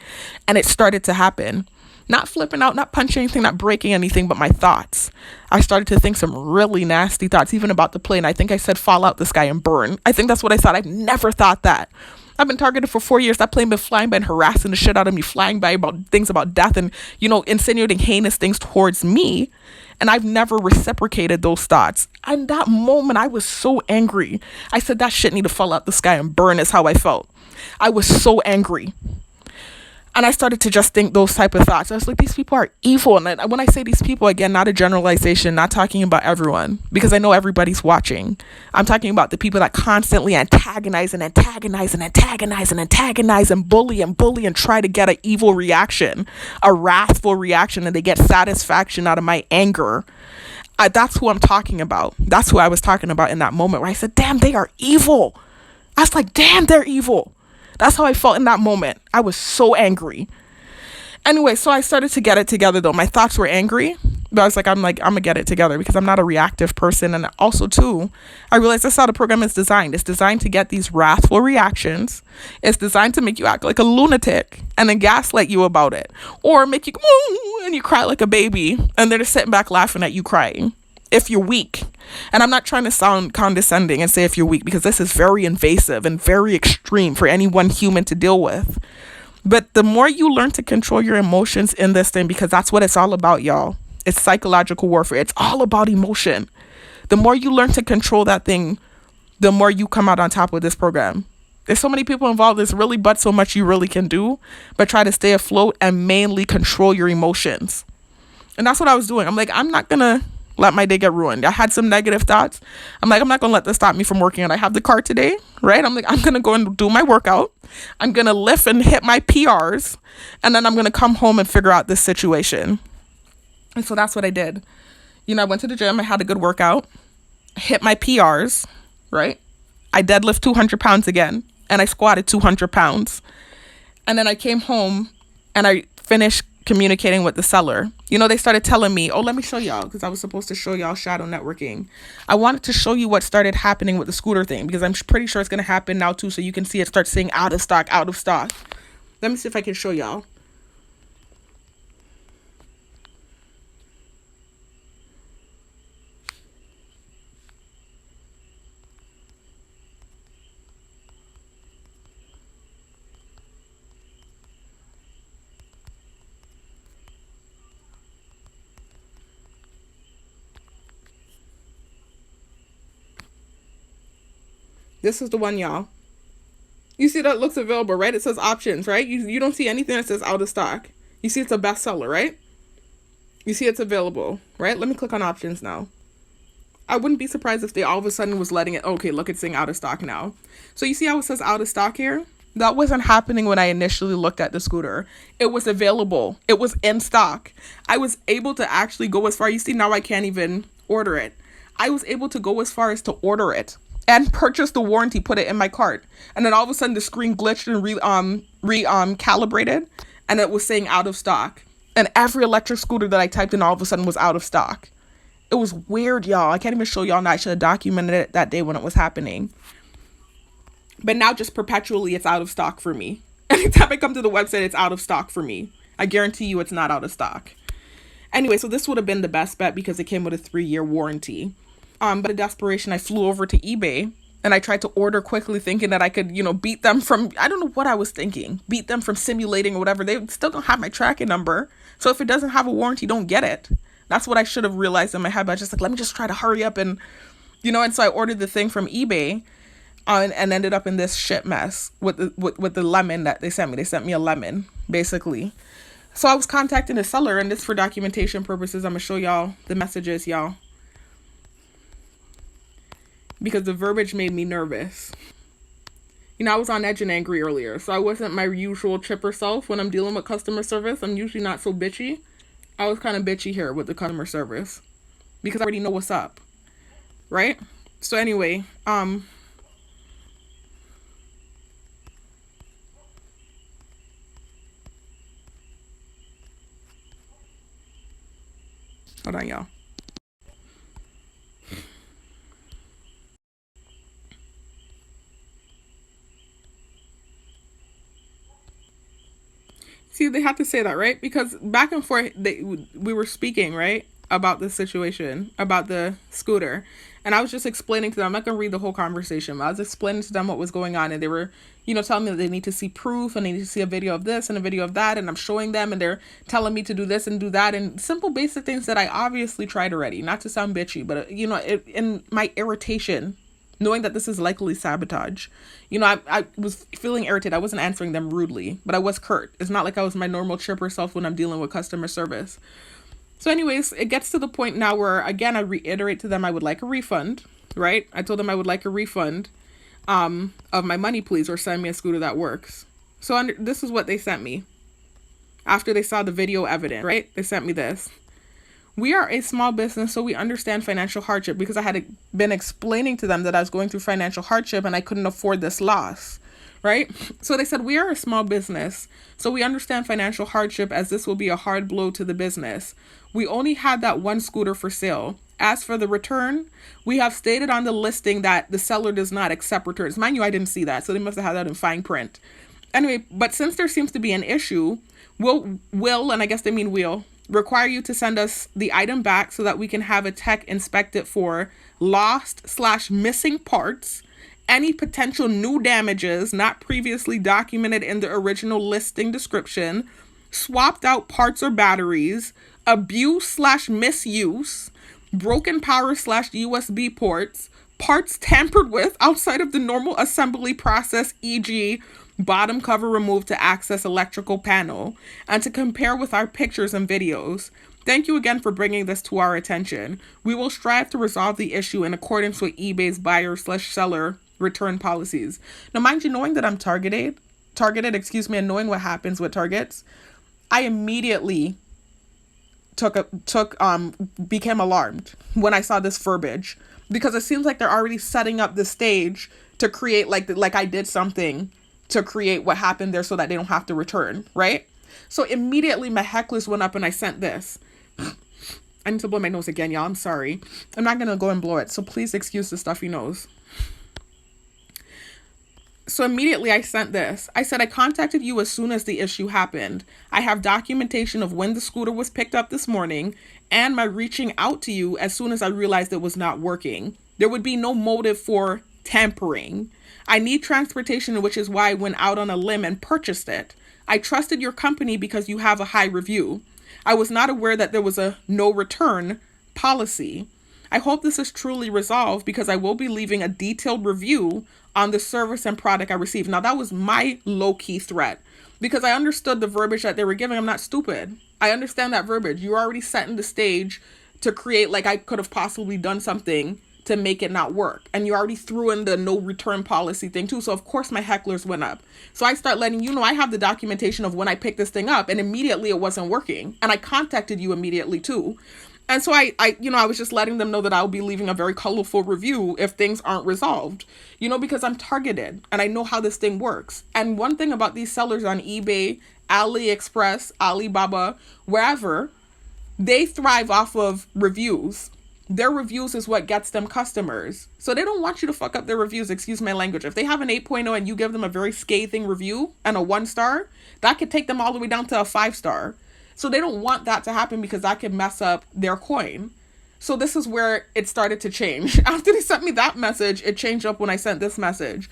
And it started to happen. Not flipping out, not punching anything, not breaking anything, but my thoughts. I started to think some really nasty thoughts, even about the plane. I think I said fall out the sky and burn. I think that's what I thought. I've never thought that. I've been targeted for 4 years. That plane been flying by and harassing the shit out of me, flying by about things about death and, insinuating heinous things towards me. And I've never reciprocated those thoughts. And that moment, I was so angry. I said, that shit need to fall out the sky and burn is how I felt. I was so angry. And I started to just think those type of thoughts. I was like, these people are evil. And when I say these people, again, not a generalization, not talking about everyone, because I know everybody's watching. I'm talking about the people that constantly antagonize and bully and try to get an evil reaction, a wrathful reaction, and they get satisfaction out of my anger. That's who I'm talking about. That's who I was talking about in that moment where I said, damn, they are evil. I was like, damn, they're evil. That's how I felt in that moment. I was so angry. Anyway, so I started to get it together though. My thoughts were angry, but I was like, I'm gonna get it together because I'm not a reactive person. And also too, I realized that's how the program is designed. It's designed to get these wrathful reactions. It's designed to make you act like a lunatic and then gaslight you about it. Or make you and you cry like a baby and they're just sitting back laughing at you crying. If you're weak. And I'm not trying to sound condescending and say if you're weak, because this is very invasive and very extreme for any one human to deal with. But the more you learn to control your emotions in this thing, because that's what it's all about, y'all. It's psychological warfare. It's all about emotion. The more you learn to control that thing, the more you come out on top with this program. There's so many people involved. There's really but so much you really can do, but try to stay afloat and mainly control your emotions. And that's what I was doing. I'm like, I'm not going to let my day get ruined. I had some negative thoughts. I'm like, I'm not going to let this stop me from working. And I have the car today, right? I'm like, I'm going to go and do my workout. I'm going to lift and hit my PRs. And then I'm going to come home and figure out this situation. And so that's what I did. I went to the gym. I had a good workout. Hit my PRs, right? I deadlift 200 pounds again. And I squatted 200 pounds. And then I came home and I finished communicating with the seller. They started telling me, let me show y'all, because I was supposed to show y'all shadow networking. I wanted to show you what started happening with the scooter thing, because I'm pretty sure it's going to happen now too, so you can see it start saying out of stock. Let me see if I can show y'all. This is the one, y'all. You see that looks available, right? It says options, right? You don't see anything that says out of stock. You see it's a bestseller, right? You see it's available, right? Let me click on options now. I wouldn't be surprised if they all of a sudden was letting it, okay, look, it's saying out of stock now. So you see how it says out of stock here? That wasn't happening when I initially looked at the scooter. It was available. It was in stock. I was able to actually go as far. You see, now I can't even order it. I was able to go as far as to order it and purchase the warranty, put it in my cart. And then all of a sudden the screen glitched and calibrated, and it was saying out of stock. And every electric scooter that I typed in all of a sudden was out of stock. It was weird, y'all. I can't even show y'all now. I should have documented it that day when it was happening. But now just perpetually it's out of stock for me. Anytime I come to the website, it's out of stock for me. I guarantee you it's not out of stock. Anyway, so this would have been the best bet because it came with a 3-year warranty. But in desperation, I flew over to eBay and I tried to order quickly thinking that I could, beat them from, I don't know what I was thinking, beat them from simulating or whatever. They still don't have my tracking number. So if it doesn't have a warranty, don't get it. That's what I should have realized in my head. But I was just like, let me just try to hurry up and so I ordered the thing from eBay. And ended up in this shit mess with the lemon that they sent me. They sent me a lemon, basically. So I was contacting the seller, and this for documentation purposes. I'm going to show y'all the messages, y'all. Because the verbiage made me nervous. I was on edge and angry earlier, so I wasn't my usual chipper self when I'm dealing with customer service. I'm usually not so bitchy. I was kind of bitchy here with the customer service because I already know what's up, right? So anyway, hold on, y'all. See, they have to say that, right? Because back and forth, we were speaking, right, about the situation, about the scooter. And I was just explaining to them, I'm not going to read the whole conversation, but I was explaining to them what was going on. And they were, telling me that they need to see proof and they need to see a video of this and a video of that. And I'm showing them and they're telling me to do this and do that. And simple, basic things that I obviously tried already. Not to sound bitchy, but, in my irritation, knowing that this is likely sabotage. I was feeling irritated. I wasn't answering them rudely, but I was curt. It's not like I was my normal chipper self when I'm dealing with customer service. So anyways, it gets to the point now where, again, I reiterate to them I would like a refund, right? I told them I would like a refund of my money, please, or send me a scooter that works. So this is what they sent me after they saw the video evidence, right? They sent me this. We are a small business, so we understand financial hardship, because I had been explaining to them that I was going through financial hardship and I couldn't afford this loss, right? So they said, we are a small business, so we understand financial hardship, as this will be a hard blow to the business. We only had that one scooter for sale. As for the return, we have stated on the listing that the seller does not accept returns. Mind you, I didn't see that, so they must have had that in fine print. Anyway, but since there seems to be an issue, we'll, and I guess they mean we'll, require you to send us the item back so that we can have a tech inspect it for lost/missing parts, any potential new damages not previously documented in the original listing description, swapped out parts or batteries, abuse/misuse, broken power/USB ports, parts tampered with outside of the normal assembly process, e.g., bottom cover removed to access electrical panel, and to compare with our pictures and videos. Thank you again for bringing this to our attention. We will strive to resolve the issue in accordance with eBay's buyer/seller return policies. Now, mind you, knowing that I'm targeted, and knowing what happens with targets, I immediately became alarmed when I saw this verbiage, because it seems like they're already setting up the stage to create like I did something to create what happened there so that they don't have to return, right? So immediately my hecklers went up and I sent this. I need to blow my nose again, y'all. I'm sorry. I'm not going to go and blow it, so please excuse the stuffy nose. So immediately I sent this. I said, I contacted you as soon as the issue happened. I have documentation of when the scooter was picked up this morning and my reaching out to you as soon as I realized it was not working. There would be no motive for tampering. I need transportation, which is why I went out on a limb and purchased it. I trusted your company because you have a high review. I was not aware that there was a no return policy. I hope this is truly resolved, because I will be leaving a detailed review on the service and product I received. Now, that was my low-key threat, because I understood the verbiage that they were giving. I'm not stupid. I understand that verbiage. You're already setting the stage to create like I could have possibly done something to make it not work. And you already threw in the no return policy thing too. So of course my hecklers went up. So I start letting you know I have the documentation of when I picked this thing up, and immediately it wasn't working. And I contacted you immediately too. And so I was just letting them know that I'll be leaving a very colorful review if things aren't resolved, because I'm targeted and I know how this thing works. And one thing about these sellers on eBay, AliExpress, Alibaba, wherever, they thrive off of reviews. Their reviews is what gets them customers. So they don't want you to fuck up their reviews, excuse my language. If they have an 8.0 and you give them a very scathing review and a 1-star, that could take them all the way down to a 5-star. So they don't want that to happen because that could mess up their coin. So this is where it started to change. After they sent me that message, it changed up when I sent this message.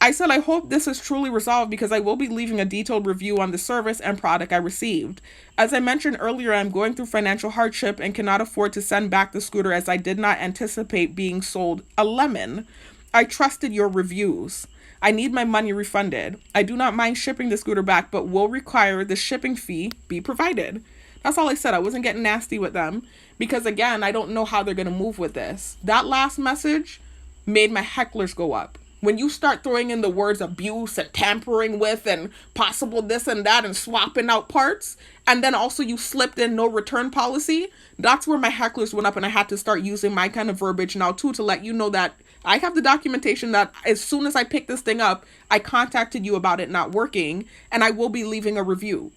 I said, I hope this is truly resolved because I will be leaving a detailed review on the service and product I received. As I mentioned earlier, I'm going through financial hardship and cannot afford to send back the scooter as I did not anticipate being sold a lemon. I trusted your reviews. I need my money refunded. I do not mind shipping the scooter back, but will require the shipping fee be provided. That's all I said. I wasn't getting nasty with them because, again, I don't know how they're going to move with this. That last message made my hecklers go up. When you start throwing in the words abuse and tampering with and possible this and that and swapping out parts, and then also you slipped in no return policy, that's where my hecklers went up, and I had to start using my kind of verbiage now too to let you know that I have the documentation that as soon as I picked this thing up, I contacted you about it not working, and I will be leaving a review.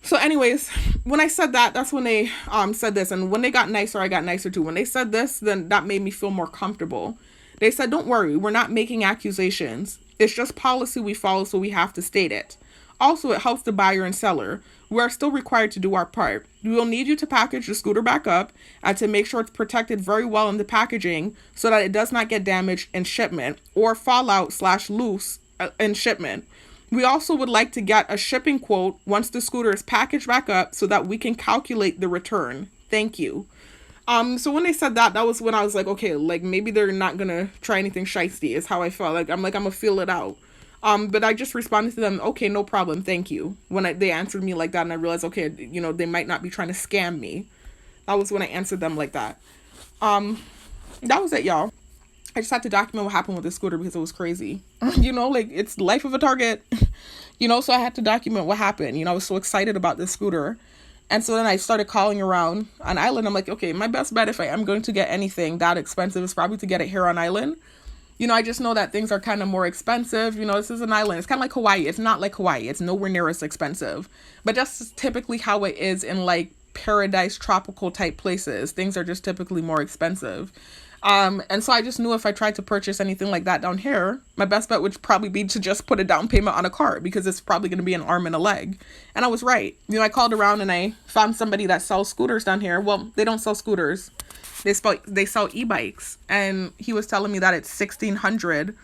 So anyways, when I said that, that's when they said this. And when they got nicer, I got nicer too. When they said this, then that made me feel more comfortable. They said, don't worry, we're not making accusations. It's just policy we follow, so we have to state it. Also, it helps the buyer and seller. We are still required to do our part. We will need you to package the scooter back up and to make sure it's protected very well in the packaging so that it does not get damaged in shipment or fall out / loose in shipment. We also would like to get a shipping quote once the scooter is packaged back up so that we can calculate the return. Thank you. So when they said that was when I was like, okay, like maybe they're not going to try anything shiesty is how I felt. I'm going to feel it out. But I just responded to them, okay, no problem, thank you. When they answered me like that, and I realized, okay, they might not be trying to scam me. That was when I answered them like that. That was it, y'all. I just had to document what happened with the scooter because it was crazy. It's life of a target. So I had to document what happened. I was so excited about this scooter. And so then I started calling around on Island. I'm like, okay, my best bet if I am going to get anything that expensive is probably to get it here on Island. I just know that things are kind of more expensive. This is an island. It's kind of like Hawaii. It's not like Hawaii. It's nowhere near as expensive. But that's typically how it is in like paradise tropical type places. Things are just typically more expensive. And so I just knew if I tried to purchase anything like that down here, my best bet would probably be to just put a down payment on a car because it's probably going to be an arm and a leg. And I was right. I called around and I found somebody that sells scooters down here. Well, they don't sell scooters. They sell e-bikes, and he was telling me that it's $1,600.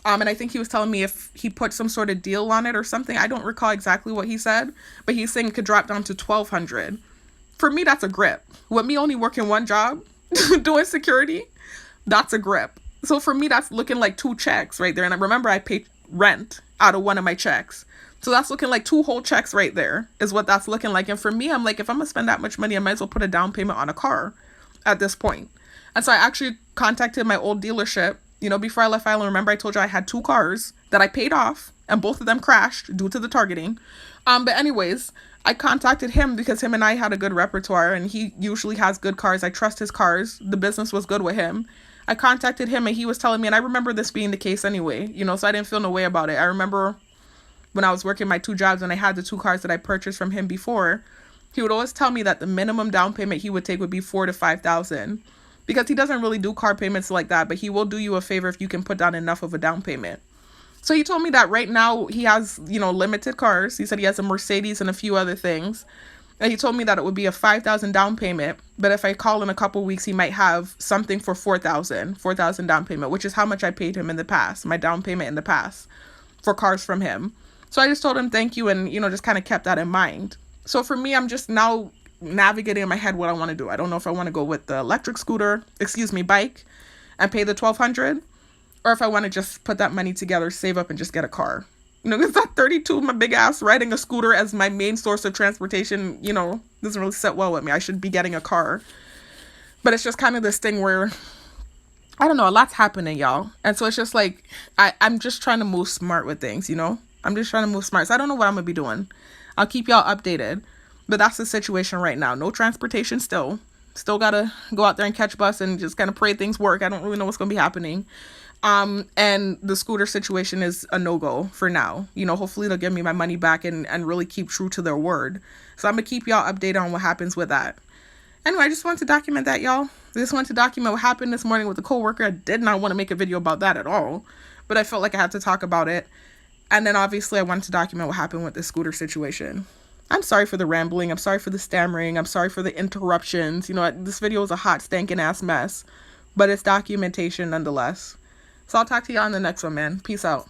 And I think he was telling me if he put some sort of deal on it or something. I don't recall exactly what he said, but he's saying it could drop down to $1,200. For me, that's a grip. With me only working one job, doing security, that's a grip. So for me, that's looking like 2 checks right there. And I remember I paid rent out of one of my checks. So that's looking like 2 whole checks right there is what that's looking like. And for me, I'm like, if I'm going to spend that much money, I might as well put a down payment on a car at this point. And so I actually contacted my old dealership. Before I left Island, remember I told you I had 2 cars that I paid off and both of them crashed due to the targeting. But anyways, I contacted him because him and I had a good repertoire and he usually has good cars. I trust his cars. The business was good with him. I contacted him and he was telling me, and I remember this being the case anyway, so I didn't feel no way about it. I remember when I was working my 2 jobs and I had the 2 cars that I purchased from him before, he would always tell me that the minimum down payment he would take would be $4,000 to $5,000 because he doesn't really do car payments like that, but he will do you a favor if you can put down enough of a down payment. So he told me that right now he has, limited cars. He said he has a Mercedes and a few other things. And he told me that it would be a $5,000 down payment, but if I call in a couple weeks, he might have something for $4,000 down payment, which is how much I paid him in the past, my down payment in the past for cars from him. So I just told him thank you and, just kind of kept that in mind. So for me, I'm just now navigating in my head what I want to do. I don't know if I want to go with the electric bike and pay the $1,200 or if I want to just put that money together, save up and just get a car. Because at 32, my big ass riding a scooter as my main source of transportation, doesn't really sit well with me. I should be getting a car. But it's just kind of this thing where I don't know, a lot's happening, y'all. And so it's just like, I'm just trying to move smart with things, you know? I'm just trying to move smart. So I don't know what I'm going to be doing. I'll keep y'all updated. But that's the situation right now. No transportation still. Still got to go out there and catch bus and just kind of pray things work. I don't really know what's going to be happening. And the scooter situation is a no-go for now. You know, hopefully they'll give me my money back and really keep true to their word. So I'm going to keep y'all updated on what happens with that. Anyway, I just wanted to document that, y'all. I just wanted to document what happened this morning with a coworker. I did not want to make a video about that at all, but I felt like I had to talk about it. And then obviously I wanted to document what happened with the scooter situation. I'm sorry for the rambling. I'm sorry for the stammering. I'm sorry for the interruptions. You know, this video is a hot, stinking ass mess, but it's documentation nonetheless. So I'll talk to y'all in the next one, man. Peace out.